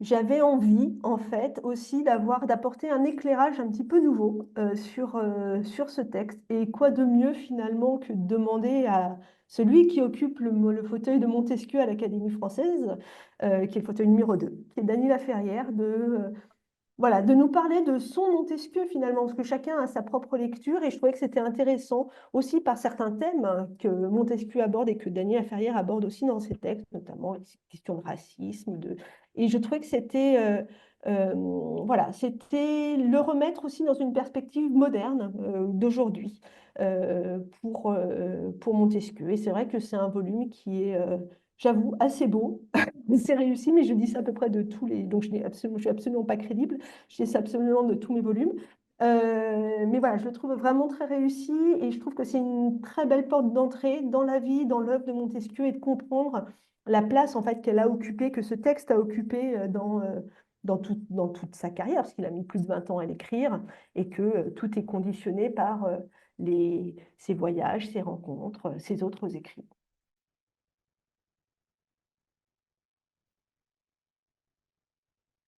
Speaker 2: j'avais envie, en fait, aussi d'apporter un éclairage un petit peu nouveau sur ce texte. Et quoi de mieux, finalement, que de demander à celui qui occupe le fauteuil de Montesquieu à l'Académie française, qui est le fauteuil numéro 2, qui est Dany Laferrière, voilà, de nous parler de son Montesquieu finalement, parce que chacun a sa propre lecture et je trouvais que c'était intéressant aussi par certains thèmes que Montesquieu aborde et que Dany Laferrière aborde aussi dans ses textes, notamment les questions de racisme. Et je trouvais que voilà, c'était le remettre aussi dans une perspective moderne d'aujourd'hui pour Montesquieu. Et c'est vrai que c'est un volume qui est, j'avoue, assez beau. C'est réussi, mais je dis ça à peu près de tous les. Donc, je suis absolument pas crédible. Je dis ça absolument de tous mes volumes. Mais voilà, je le trouve vraiment très réussi et je trouve que c'est une très belle porte d'entrée dans la vie, dans l'œuvre de Montesquieu et de comprendre la place en fait qu'elle a occupée, que ce texte a occupé dans toute sa carrière, parce qu'il a mis plus de 20 ans à l'écrire et que tout est conditionné par ses voyages, ses rencontres, ses autres écrits.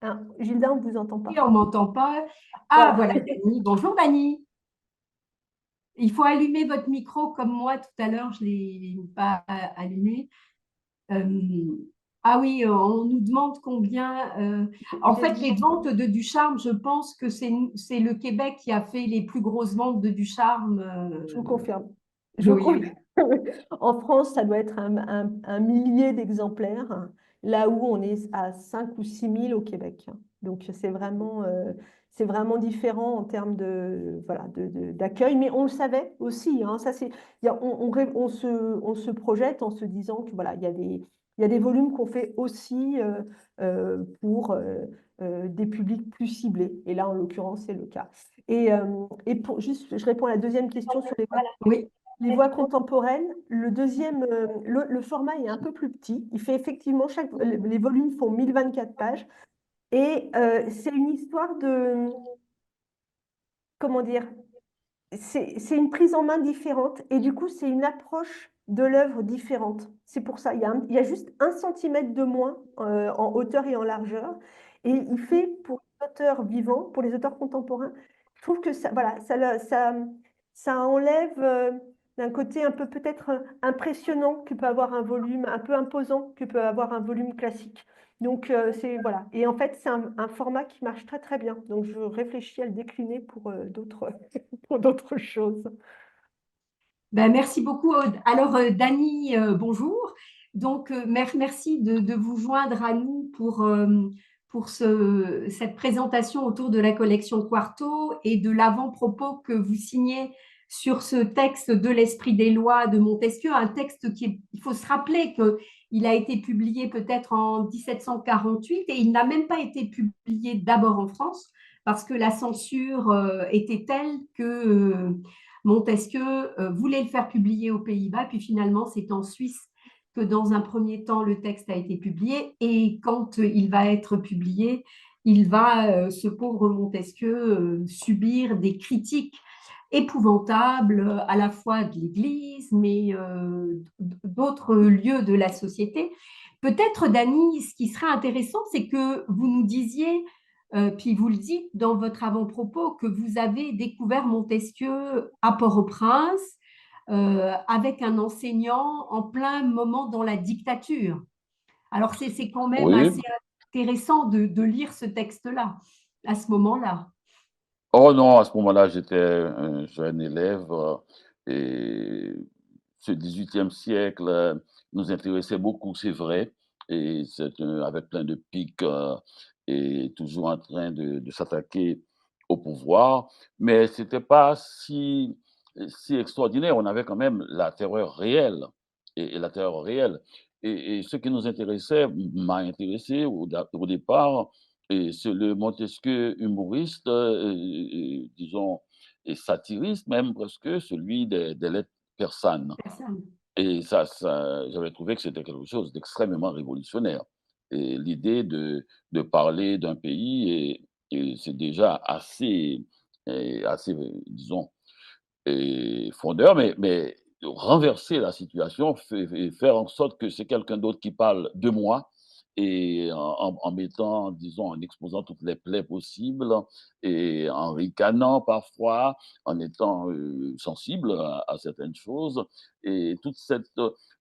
Speaker 2: Hein, Gilda, on ne vous entend
Speaker 1: Et
Speaker 2: pas.
Speaker 1: on ne m'entend pas. Ah,
Speaker 2: Voilà.
Speaker 1: voilà, Dany. Bonjour, Dany. Il faut allumer votre micro comme moi tout à l'heure, je ne l'ai pas allumé. Euh, ah oui, on nous demande combien. En
Speaker 2: J'ai
Speaker 1: fait, les ventes de Ducharme, je pense que c'est le Québec qui a fait les plus grosses ventes de Ducharme.
Speaker 2: Je vous confirme. Je vous
Speaker 1: Oui,
Speaker 2: confirme.
Speaker 1: oui.
Speaker 2: En France, ça doit être un millier d'exemplaires, là où on est à 5 ou 6 000 au Québec. Donc, c'est vraiment différent en termes voilà, d'accueil, mais on le savait aussi. Hein, ça, on se projette en se disant que voilà, il y a des volumes qu'on fait aussi pour des publics plus ciblés. Et là, en l'occurrence, c'est le cas. Juste, je réponds à la deuxième question sur
Speaker 1: Oui.
Speaker 2: les voix contemporaines. Le format est un peu plus petit. Il fait effectivement, les volumes font 1024 pages. Et c'est une histoire comment dire, c'est une prise en main différente. Et du coup, c'est une approche de l'œuvre différente. C'est pour ça, il y a juste 1 centimètre de moins en hauteur et en largeur. Et il fait pour les auteurs vivants, pour les auteurs contemporains, je trouve que ça, voilà, ça enlève d'un côté un peu peut-être impressionnant que peut avoir un volume, un peu imposant que peut avoir un volume classique. Donc, voilà. Et en fait, c'est un format qui marche très très bien. Donc, je réfléchis à le décliner pour d'autres choses.
Speaker 1: Ben, merci beaucoup, Aude. Alors, Dany, bonjour. Donc, merci de vous joindre à nous pour cette présentation autour de la collection Quarto et de l'avant-propos que vous signez sur ce texte de l'Esprit des lois de Montesquieu, un texte il faut se rappeler qu'il a été publié peut-être en 1748 et il n'a même pas été publié d'abord en France parce que la censure était telle que Montesquieu voulait le faire publier aux Pays-Bas, puis finalement, c'est en Suisse que dans un premier temps, le texte a été publié. Et quand il va être publié, il va, ce pauvre Montesquieu, subir des critiques épouvantables à la fois de l'Église, mais d'autres lieux de la société. Peut-être, Dany, ce qui serait intéressant, c'est que vous nous disiez puis vous le dites dans votre avant-propos que vous avez découvert Montesquieu à Port-au-Prince avec un enseignant en plein moment dans la dictature. Alors c'est quand même
Speaker 3: Oui,
Speaker 1: assez... intéressant de lire ce texte-là, à ce moment-là.
Speaker 3: Oh non, à ce moment-là, j'étais un jeune élève et ce 18e siècle nous intéressait beaucoup, c'est vrai, et avec plein de pics et toujours en train de s'attaquer au pouvoir, mais c'était pas si extraordinaire. On avait quand même la terreur réelle et la terreur réelle. Et ce qui nous intéressait m'a intéressé au départ, et c'est le Montesquieu humoriste, disons, et satiriste même presque, celui des lettres persanes.
Speaker 1: Personne.
Speaker 3: Et j'avais trouvé que c'était quelque chose d'extrêmement révolutionnaire. Et l'idée de parler d'un pays, et c'est déjà assez, disons, et fondeur, mais renverser la situation, faire en sorte que c'est quelqu'un d'autre qui parle de moi, et en mettant, disons, en exposant toutes les plaies possibles et en ricanant parfois, en étant sensible à certaines choses, et toute cette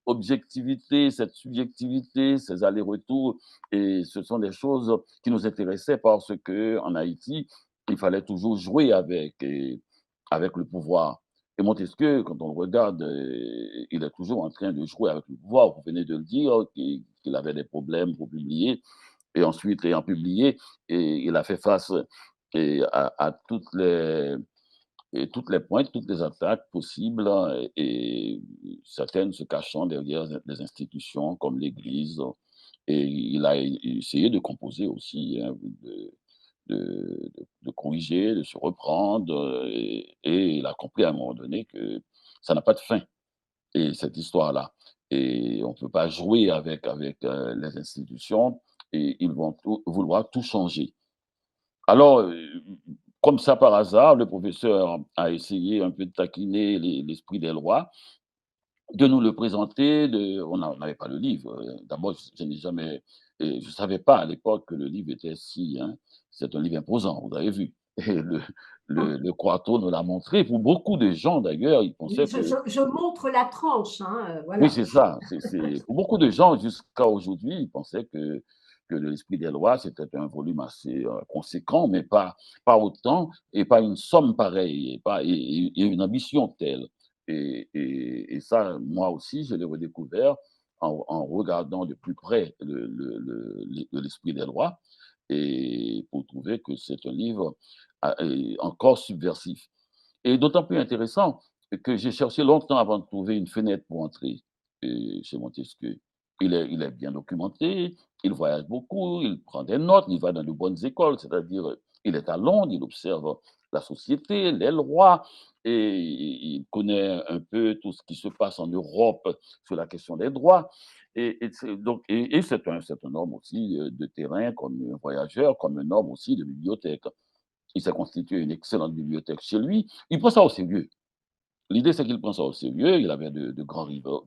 Speaker 3: objectivité, cette subjectivité, ces allers-retours, et ce sont des choses qui nous intéressaient parce que en Haïti, il fallait toujours jouer avec le pouvoir. Et Montesquieu, quand on le regarde, il est toujours en train de jouer avec le pouvoir. Vous venez de le dire, qu'il avait des problèmes pour publier. Et ensuite, ayant publié, et il a fait face à toutes les pointes, toutes les attaques possibles, et certaines se cachant derrière des institutions comme l'Église. Et il a essayé de composer aussi, hein, de corriger, de se reprendre, et il a compris à un moment donné que ça n'a pas de fin, et cette histoire-là. Et on ne peut pas jouer avec les institutions, et ils vont vouloir tout changer. Alors, comme ça par hasard, le professeur a essayé un peu de taquiner l'esprit des lois, de nous le présenter. On n'avait pas le livre. D'abord, je n'ai jamais, et je ne savais pas à l'époque que le livre était si, hein, c'est un livre imposant, vous avez vu. Et le Quarto nous l'a montré. Pour beaucoup de gens, d'ailleurs, ils
Speaker 1: Oui,
Speaker 3: pensaient que,
Speaker 1: je montre la tranche, hein,
Speaker 3: oui,
Speaker 1: voilà.
Speaker 3: c'est ça. Pour beaucoup de gens, jusqu'à aujourd'hui, ils pensaient que l'Esprit des lois, c'était un volume assez conséquent, mais pas autant, et pas une somme pareille, et une ambition telle. Et ça, moi aussi, je l'ai redécouvert en regardant de plus près l'Esprit des lois, et pour trouver que c'est un livre encore subversif. Et d'autant plus intéressant que j'ai cherché longtemps avant de trouver une fenêtre pour entrer chez Montesquieu. Il est bien documenté, il voyage beaucoup, il prend des notes, il va dans de bonnes écoles, c'est-à-dire il est à Londres, il observe la société, les lois, et il connaît un peu tout ce qui se passe en Europe sur la question des droits. Et c'est un homme aussi de terrain, comme un voyageur, comme un homme aussi de bibliothèque. Il s'est constitué une excellente bibliothèque chez lui. Il prend ça au sérieux. L'idée, c'est qu'il prend ça au sérieux. Il avait de grands rivaux.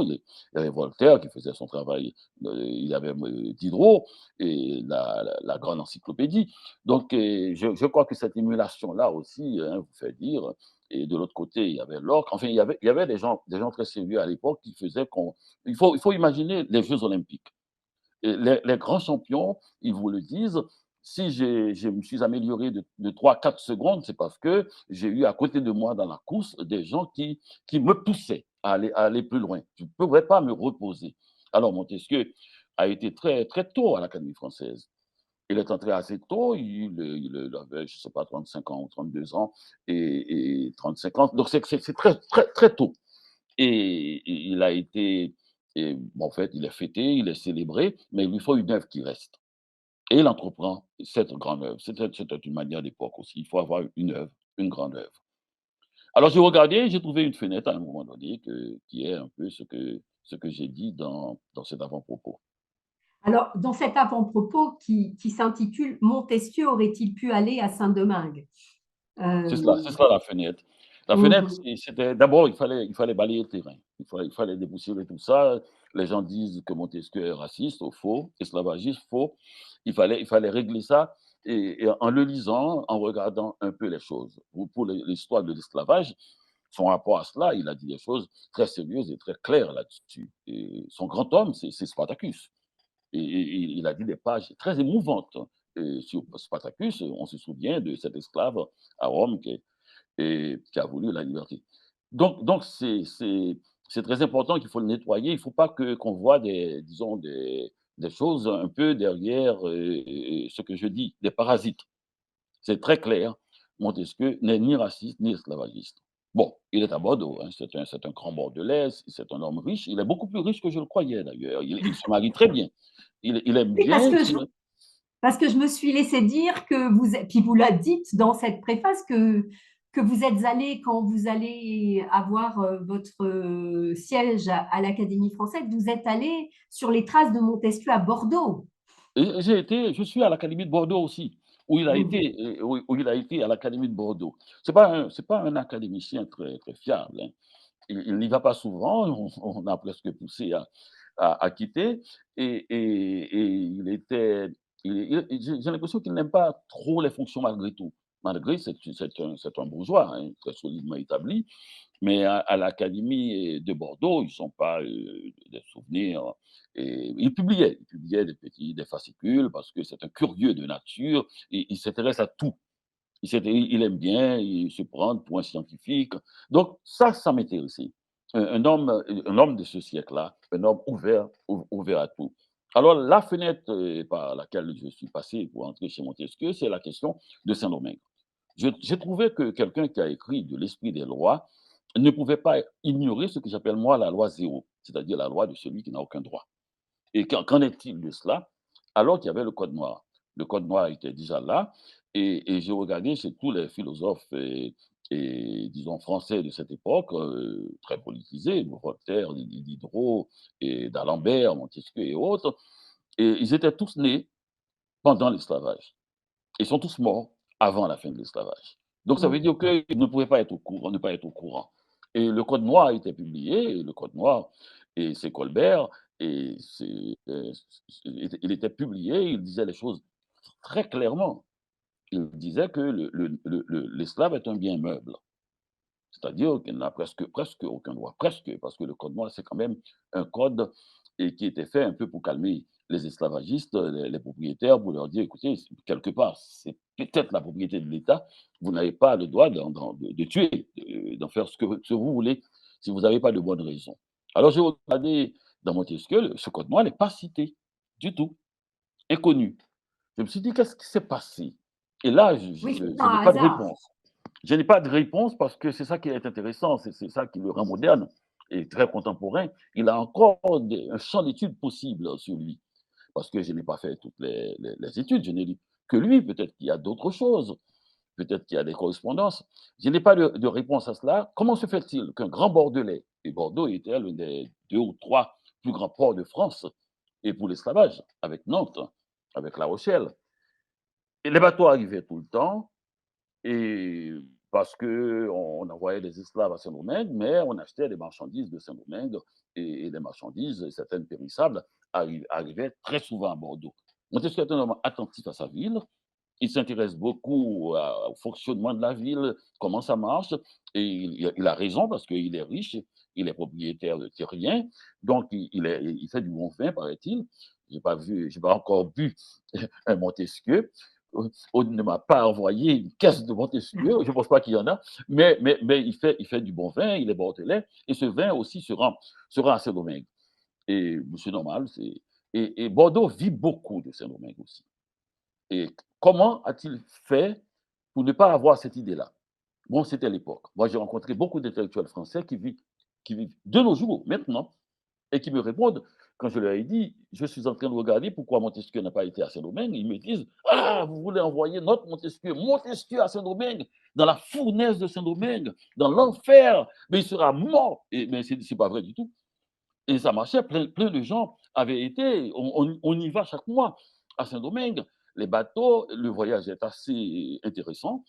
Speaker 3: Il y avait Voltaire qui faisait son travail. Il y avait Diderot et la grande encyclopédie. Donc, je crois que cette émulation-là aussi, hein, vous fait dire. Et de l'autre côté, il y avait Locke. Enfin, il y avait des gens très sérieux à l'époque qui faisaient qu'on. Il faut imaginer les Jeux Olympiques. Et les grands champions, ils vous le disent, si je me suis amélioré de 3-4 secondes, c'est parce que j'ai eu à côté de moi dans la course des gens qui me poussaient à aller plus loin. Je ne pouvais pas me reposer. Alors Montesquieu a été très, très tôt à l'Académie française. Il est entré assez tôt, il avait, je ne sais pas, 35 ans ou 32 ans, et 35 ans. Donc c'est très, très, très tôt. Et il a été, bon, en fait, il est fêté, il est célébré, mais il lui faut une œuvre qui reste. Et il entreprend cette grande œuvre. C'était une manière d'époque aussi. Il faut avoir une œuvre, une grande œuvre. Alors j'ai regardé, j'ai trouvé une fenêtre à un moment donné qui est un peu ce que j'ai dit dans cet avant-propos.
Speaker 1: Alors, dans cet avant-propos qui s'intitule Montesquieu aurait-il pu aller à Saint-Domingue?
Speaker 3: C'est
Speaker 1: Euh,
Speaker 3: cela la fenêtre. La fenêtre,
Speaker 1: mhm.
Speaker 3: c'était d'abord, il fallait balayer le terrain. Il fallait dépoussiérer tout ça. Les gens disent que Montesquieu est raciste, faux, esclavagiste, faux. Il fallait régler ça, et en le lisant, en regardant un peu les choses. Pour l'histoire de l'esclavage, son rapport à cela, il a dit des choses très sérieuses et très claires là-dessus. Et son grand homme, c'est Spartacus. il a dit des pages très émouvantes sur Spartacus. On se souvient de cet esclave à Rome qui a voulu la liberté. Donc c'est très important qu'il faut le nettoyer. Il ne faut pas qu'on voit disons, des choses un peu derrière ce que je dis, des parasites. C'est très clair. Montesquieu n'est ni raciste ni esclavagiste. Bon, il est à Bordeaux, hein, c'est un grand Bordelais, c'est un homme riche. Il est beaucoup plus riche que je le croyais d'ailleurs. Il se marie très bien. Il aime
Speaker 1: Oui,
Speaker 3: bien.
Speaker 1: parce que je me suis laissé dire que puis vous l'avez dit dans cette préface, que vous êtes allé, quand vous allez avoir votre siège à l'Académie française, vous êtes allé sur les traces de Montesquieu à Bordeaux.
Speaker 3: Je suis à l'Académie de Bordeaux aussi, où il a
Speaker 1: Mhm.
Speaker 3: été, où il a été à l'Académie de Bordeaux. C'est pas un académicien très, très fiable, hein. Il n'y va pas souvent, on a presque poussé à quitter. Et il était, j'ai l'impression qu'il n'aime pas trop les fonctions malgré tout. Malgré, c'est un bourgeois, hein, très solidement établi. Mais à l'Académie de Bordeaux, ils ne sont pas des souvenirs. Et il publiait des fascicules parce que c'est un curieux de nature et il s'intéresse à tout. Il aime bien il se prendre pour un scientifique. Donc, ça m'intéressait. Un homme de ce siècle-là, un homme ouvert à tout. Alors, la fenêtre par laquelle je suis passé pour entrer chez Montesquieu, c'est la question de Saint-Domingue. J'ai trouvé que quelqu'un qui a écrit de l'esprit des lois ne pouvait pas ignorer ce que j'appelle moi la loi zéro, c'est-à-dire la loi de celui qui n'a aucun droit. Et qu'en est-il de cela? Alors qu'il y avait le Code noir. Le Code noir était déjà là, et j'ai regardé chez tous les philosophes disons, français de cette époque, très politisés, Voltaire, Diderot, et d'Alembert, Montesquieu et autres, et ils étaient tous nés pendant l'esclavage. Ils sont tous morts avant la fin de l'esclavage. Donc ça veut dire qu'ils ne pouvaient pas être au courant, ne pas être au courant. Et le Code noir a été publié, et le Code noir, et c'est Colbert, et il était publié, il disait les choses très clairement. Il disait que l'esclave est un bien meuble. C'est-à-dire qu'il n'a presque aucun droit. Presque, parce que le code noir, c'est quand même un code qui était fait un peu pour calmer les esclavagistes, les propriétaires, pour leur dire, écoutez, quelque part, c'est peut-être la propriété de l'État, vous n'avez pas le droit de tuer, d'en faire ce que vous voulez, si vous n'avez pas de bonnes raisons. Alors, j'ai regardé dans Montesquieu, ce code noir n'est pas cité du tout, inconnu. Je me suis dit, qu'est-ce qui s'est passé? Et là,
Speaker 1: Oui, c'est
Speaker 3: je n'ai
Speaker 1: un
Speaker 3: pas de
Speaker 1: hasard.
Speaker 3: réponse. Je n'ai pas de réponse parce que c'est ça qui est intéressant, c'est ça qui le rend moderne et très contemporain. Il a encore un champ d'études possible sur lui, parce que je n'ai pas fait toutes les études, je n'ai lu que lui, peut-être qu'il y a d'autres choses, peut-être qu'il y a des correspondances. Je n'ai pas de réponse à cela. Comment se fait-il qu'un grand Bordelais, et Bordeaux était l'un des 2 ou 3 plus grands ports de France, et pour l'esclavage, avec Nantes, avec La Rochelle, et les bateaux arrivaient tout le temps, et parce qu'on envoyait des esclaves à Saint-Domingue, mais on achetait des marchandises de Saint-Domingue, et les marchandises, certaines périssables, arrivaient très souvent à Bordeaux. Montesquieu est un homme attentif à sa ville, il s'intéresse beaucoup au fonctionnement de la ville, comment ça marche, et il a raison parce qu'il est riche, il est propriétaire de terrien, donc il fait du bon vin, paraît-il. J'ai pas encore bu un Montesquieu. On ne m'a pas envoyé une caisse de Montesquieu, je ne pense pas qu'il y en a, mais il fait du bon vin, il est bordelais, et ce vin aussi sera à Saint-Domingue. Et c'est normal, et Bordeaux vit beaucoup de Saint-Domingue aussi. Et comment a-t-il fait pour ne pas avoir cette idée-là? Bon, c'était l'époque. Moi, j'ai rencontré beaucoup d'intellectuels français qui vivent de nos jours, maintenant, et qui me répondent, quand je leur ai dit, je suis en train de regarder pourquoi Montesquieu n'a pas été à Saint-Domingue, ils me disent, ah, vous voulez envoyer notre Montesquieu à Saint-Domingue, dans la fournaise de Saint-Domingue, dans l'enfer, mais il sera mort. Mais ce n'est pas vrai du tout. Et ça marchait, plein de gens avaient été, on y va chaque mois à Saint-Domingue. Les bateaux, le voyage est assez intéressant,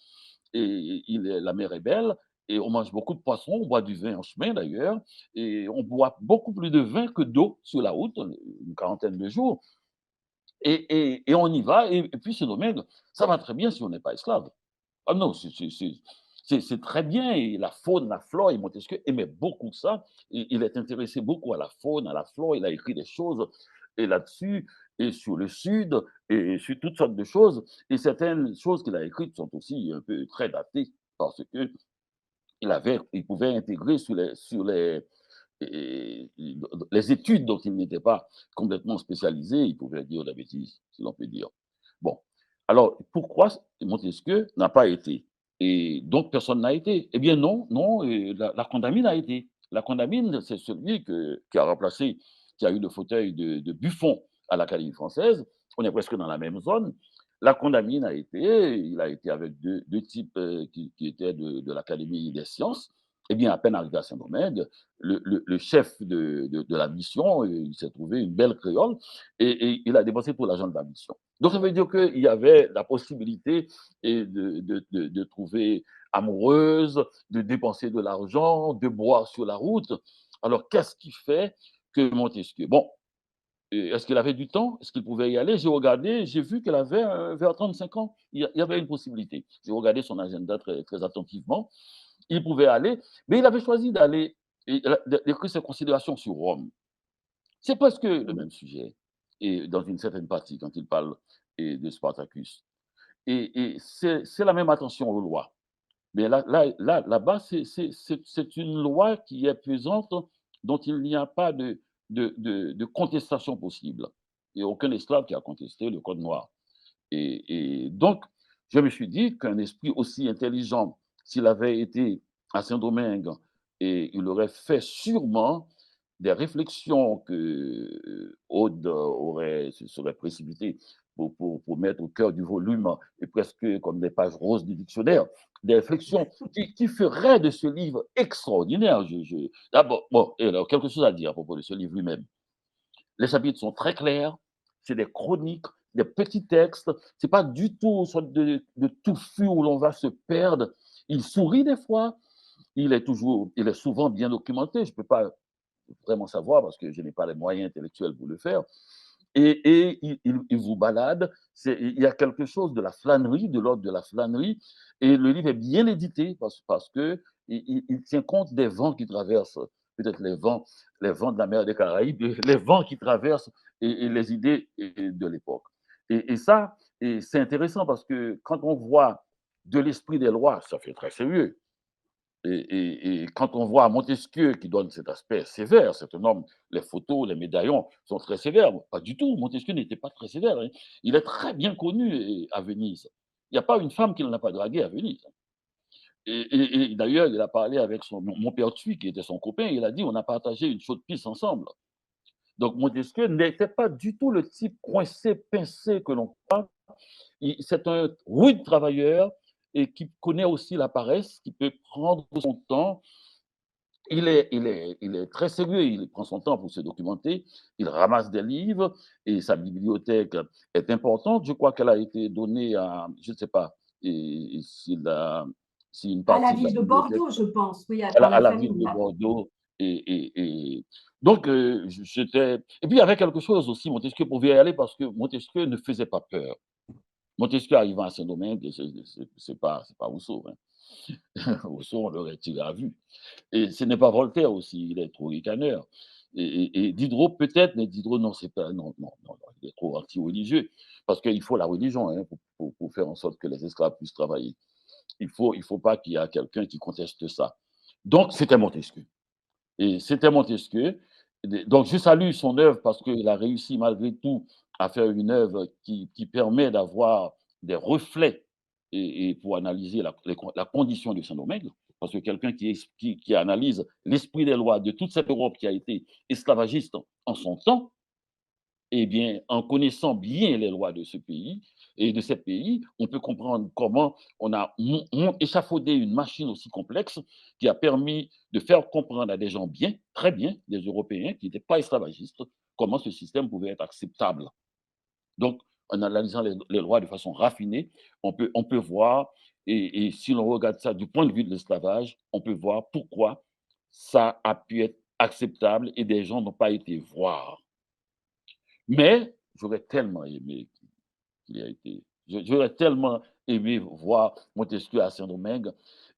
Speaker 3: et la mer est belle, et on mange beaucoup de poissons, on boit du vin en chemin d'ailleurs, et on boit beaucoup plus de vin que d'eau sur la route, une quarantaine de jours, et on y va, et puis Saint-Domingue, ça va très bien si on n'est pas esclave. Ah non, c'est très bien, et la faune, la flore, et Montesquieu aimait beaucoup ça. Et il est intéressé beaucoup à la faune, à la flore, il a écrit des choses et là-dessus, et sur le Sud, et sur toutes sortes de choses. Et certaines choses qu'il a écrites sont aussi un peu très datées, parce que il pouvait intégrer et- les études dont il n'était pas complètement spécialisé, il pouvait dire la bêtise, si l'on peut dire. Bon, alors pourquoi Montesquieu n'a pas été? Et donc personne n'a été. Eh bien non, non, la Condamine a été. La Condamine, c'est celui qui a remplacé, qui a eu le fauteuil de Buffon à l'Académie française. On est presque dans la même zone. La Condamine a été, il a été avec deux types qui étaient de l'Académie des sciences. Eh bien, à peine arrivé à Saint-Domingue, le chef de la mission, il s'est trouvé une belle créole et il a dépensé tout l'argent de la mission. Donc, ça veut dire qu'il y avait la possibilité de trouver amoureuse, de dépenser de l'argent, de boire sur la route. Alors, qu'est-ce qui fait que Montesquieu? Bon, est-ce qu'il avait du temps? Est-ce qu'il pouvait y aller? J'ai regardé, j'ai vu qu'il avait vers 35 ans. Il y avait une possibilité. J'ai regardé son agenda très, très attentivement. Il pouvait aller, mais il avait choisi d'aller, d'écrire ses considérations sur Rome. C'est presque le même sujet, et dans une certaine partie, quand il parle de Spartacus. Et c'est la même attention aux lois. Mais là-bas, c'est une loi qui est pesante, dont il n'y a pas de contestation possible. Il n'y a aucun esclave qui a contesté le code noir. Et donc, je me suis dit qu'un esprit aussi intelligent, s'il avait été à Saint-Domingue, et il aurait fait sûrement des réflexions que Aude se serait précipité pour mettre au cœur du volume, et presque comme des pages roses du dictionnaire, des réflexions qui feraient de ce livre extraordinaire. D'abord, bon, et alors, quelque chose à dire à propos de ce livre lui-même. Les chapitres sont très clairs, c'est des chroniques, des petits textes, c'est pas du tout une sorte de touffu où l'on va se perdre. Il sourit des fois, il est souvent bien documenté, je ne peux pas vraiment savoir parce que je n'ai pas les moyens intellectuels pour le faire. Et il vous balade, il y a quelque chose de la flânerie, de l'ordre de la flânerie, et le livre est bien édité parce que il tient compte des vents qui traversent, peut-être les vents de la mer des Caraïbes, les vents qui traversent et les idées de l'époque. Et ça, c'est intéressant parce que quand on voit de l'esprit des lois, ça fait très sérieux. Et quand on voit Montesquieu qui donne cet aspect sévère, cet homme, les photos, les médaillons sont très sévères. Pas du tout, Montesquieu n'était pas très sévère. Hein. Il est très bien connu à Venise. Il n'y a pas une femme qu'il n'a pas draguée à Venise. Et d'ailleurs, il a parlé avec mon père Thuy, qui était son copain, il a dit on a partagé une chaude pisse ensemble. Donc Montesquieu n'était pas du tout le type coincé, pincé que l'on croit. C'est un rude travailleur et qui connaît aussi la paresse, qui peut prendre son temps. Il est très sérieux, il prend son temps pour se documenter, il ramasse des livres et sa bibliothèque est importante. Je crois qu'elle a été donnée à, je ne sais pas, si une
Speaker 1: À la
Speaker 3: partie de la
Speaker 1: ville de
Speaker 3: bibliothèque
Speaker 1: Bordeaux, je pense, oui,
Speaker 3: à
Speaker 1: par la
Speaker 3: la ville
Speaker 1: famille.
Speaker 3: de Bordeaux. Donc, j'étais. Et puis, il y avait quelque chose aussi, Montesquieu pouvait y aller parce que Montesquieu ne faisait pas peur. Montesquieu arrivant à Saint-Domingue, c'est pas Rousseau. Hein. Rousseau, on l'aurait tiré à vue. Et ce n'est pas Voltaire aussi, il est trop ricaneur. Et Diderot peut-être, mais Diderot, non, c'est pas, non, non, non, non, il est trop anti-religieux. Parce qu'il faut la religion hein, pour faire en sorte que les esclaves puissent travailler. Il faut pas qu'il y ait quelqu'un qui conteste ça. Donc, c'était Montesquieu. Et c'était Montesquieu. Donc, je salue son œuvre parce qu'il a réussi malgré tout à faire une œuvre qui permet d'avoir des reflets et pour analyser la condition de Saint-Domingue. Parce que quelqu'un qui analyse l'esprit des lois de toute cette Europe qui a été esclavagiste en son temps, eh bien, en connaissant bien les lois de ce pays et de ces pays, on peut comprendre comment on a échafaudé une machine aussi complexe qui a permis de faire comprendre à des gens bien, très bien, des Européens qui n'étaient pas esclavagistes, comment ce système pouvait être acceptable. Donc, en analysant les lois de façon raffinée, on peut voir, et si l'on regarde ça du point de vue de l'esclavage, on peut voir pourquoi ça a pu être acceptable et des gens n'ont pas été voir. Mais j'aurais tellement aimé qu'il ait été. J'aurais tellement aimé voir Montesquieu à Saint-Domingue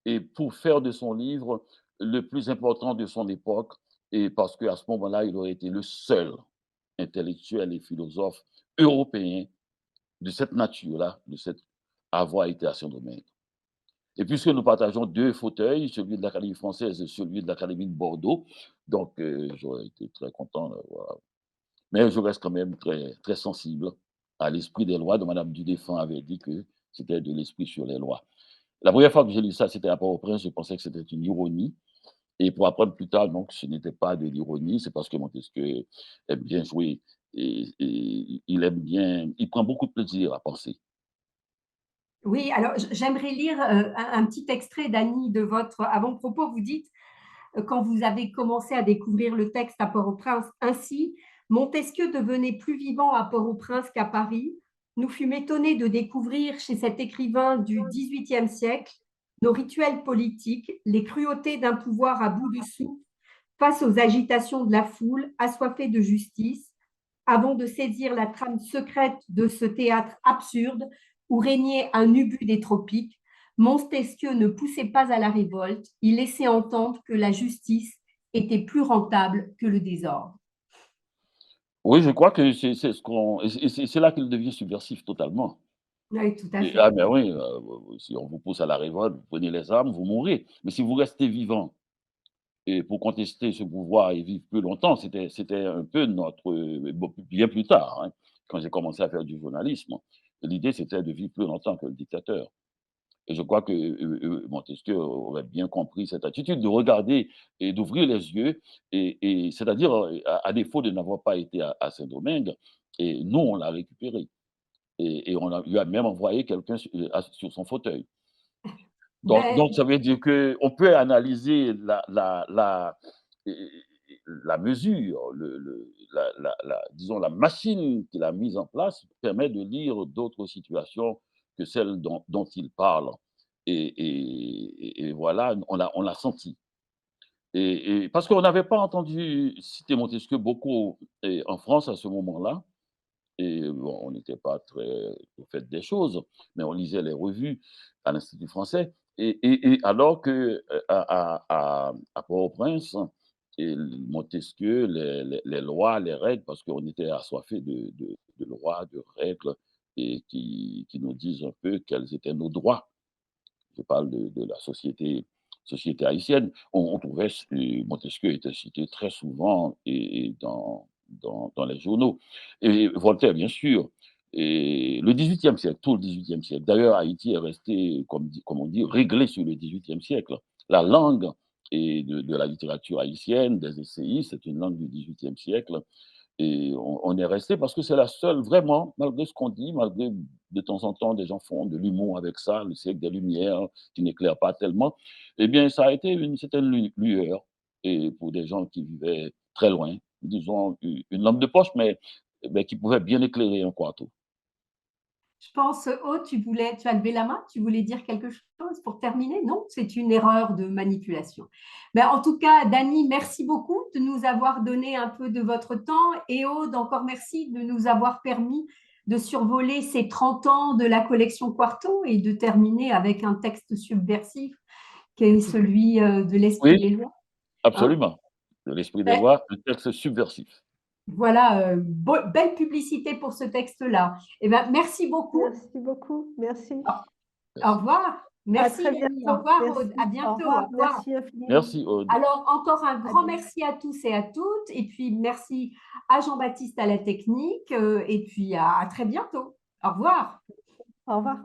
Speaker 3: et pour faire de son livre le plus important de son époque, et parce qu'à ce moment-là, il aurait été le seul intellectuel et philosophe européen de cette nature-là, avoir été à Saint-Domingue. Et puisque nous partageons 2 fauteuils, celui de l'Académie française et celui de l'Académie de Bordeaux, donc j'aurais été très content, voilà. Mais je reste quand même très, très sensible à l'esprit des lois, dont Madame Dudéfend avait dit que c'était de l'esprit sur les lois. La première fois que j'ai lu ça, c'était à Port-au-Prince, je pensais que c'était une ironie. Et pour apprendre plus tard, donc, ce n'était pas de l'ironie, c'est parce que Montesquieu aime bien jouer et il aime bien, il prend beaucoup de plaisir à penser.
Speaker 1: Oui, alors j'aimerais lire un petit extrait, Dany, de votre avant-propos. Vous dites, quand vous avez commencé à découvrir le texte à Port-au-Prince, ainsi, Montesquieu devenait plus vivant à Port-au-Prince qu'à Paris. Nous fûmes étonnés de découvrir chez cet écrivain du XVIIIe siècle nos rituels politiques, les cruautés d'un pouvoir à bout de souffle face aux agitations de la foule assoiffée de justice, avant de saisir la trame secrète de ce théâtre absurde où régnait un ubu des tropiques. Montesquieu ne poussait pas à la révolte, il laissait entendre que la justice était plus rentable que le désordre.
Speaker 3: Oui, je crois que c'est ce qu'on, et c'est là qu'il devient subversif totalement.
Speaker 1: Oui, tout à
Speaker 3: Et,
Speaker 1: fait.
Speaker 3: ah ben oui, si on vous pousse à la révolte, vous prenez les armes, vous mourrez. Mais si vous restez vivant et pour contester ce pouvoir et vivre plus longtemps, c'était un peu notre, bon, bien plus tard, hein, quand j'ai commencé à faire du journalisme. L'idée, c'était de vivre plus longtemps que le dictateur. Et je crois que Montesquieu aurait bien compris cette attitude de regarder et d'ouvrir les yeux, et c'est-à-dire, à défaut de n'avoir pas été à Saint-Domingue, et nous, on l'a récupéré. Et on lui a même envoyé quelqu'un sur son fauteuil. Donc,
Speaker 1: Ben,
Speaker 3: ça veut dire qu'on peut analyser la mesure, disons, la machine qu'il a mise en place permet de lire d'autres situations que celles dont il parle. Et voilà, on l'a senti. Et parce qu'on n'avait pas entendu citer Montesquieu beaucoup en France à ce moment-là. Et bon, on n'était pas très au fait des choses, mais on lisait les revues à l'Institut français. Et alors que à Port-au-Prince, et Montesquieu, les lois, les règles, parce qu'on était assoiffés de lois, de règles, et qui nous disent un peu quels étaient nos droits. Je parle de la société haïtienne. On trouvait Montesquieu était cité très souvent et dans les journaux. Et Voltaire, bien sûr. Et le XVIIIe siècle, tout le XVIIIe siècle. D'ailleurs, Haïti est resté, comme on dit, réglé sur le XVIIIe siècle. La langue et de la littérature haïtienne, des essayistes, c'est une langue du XVIIIe siècle. Et on est resté parce que c'est la seule, vraiment, malgré ce qu'on dit, malgré de temps en temps des gens font de l'humour avec ça, le siècle des Lumières qui n'éclaire pas tellement, eh bien, ça a été une certaine lueur. Et pour des gens qui vivaient très loin, disons, une lampe de poche, mais qui pouvait bien éclairer un quarto.
Speaker 1: je pense, Oh, tu as levé la main, tu voulais dire quelque chose pour terminer? Non, c'est une erreur de manipulation. Ben, en tout cas, Dany, merci beaucoup de nous avoir donné un peu de votre temps. Et Aude, encore merci de nous avoir permis de survoler ces 30 ans de la collection Quarto et de terminer avec un texte subversif qui est celui de l'esprit
Speaker 3: Oui,
Speaker 1: des lois. Hein.
Speaker 3: absolument. De l'esprit des
Speaker 1: Ben,
Speaker 3: lois, un texte subversif.
Speaker 1: voilà, belle publicité pour ce texte-là. Eh ben, merci beaucoup.
Speaker 2: Merci beaucoup. Merci.
Speaker 1: Au
Speaker 3: Merci.
Speaker 1: revoir.
Speaker 2: À
Speaker 1: Merci,
Speaker 2: très
Speaker 1: Dany. Au
Speaker 2: bientôt.
Speaker 1: revoir, Aude. À
Speaker 2: Merci. Au
Speaker 1: bientôt. Au
Speaker 2: revoir.
Speaker 1: revoir.
Speaker 2: Merci infiniment.
Speaker 3: Merci, Aude.
Speaker 1: Alors, encore un
Speaker 2: À
Speaker 1: grand
Speaker 2: bientôt.
Speaker 1: merci à tous et à toutes. Et puis, merci à Jean-Baptiste à la technique. Et puis, à très bientôt. Au revoir.
Speaker 2: Au revoir.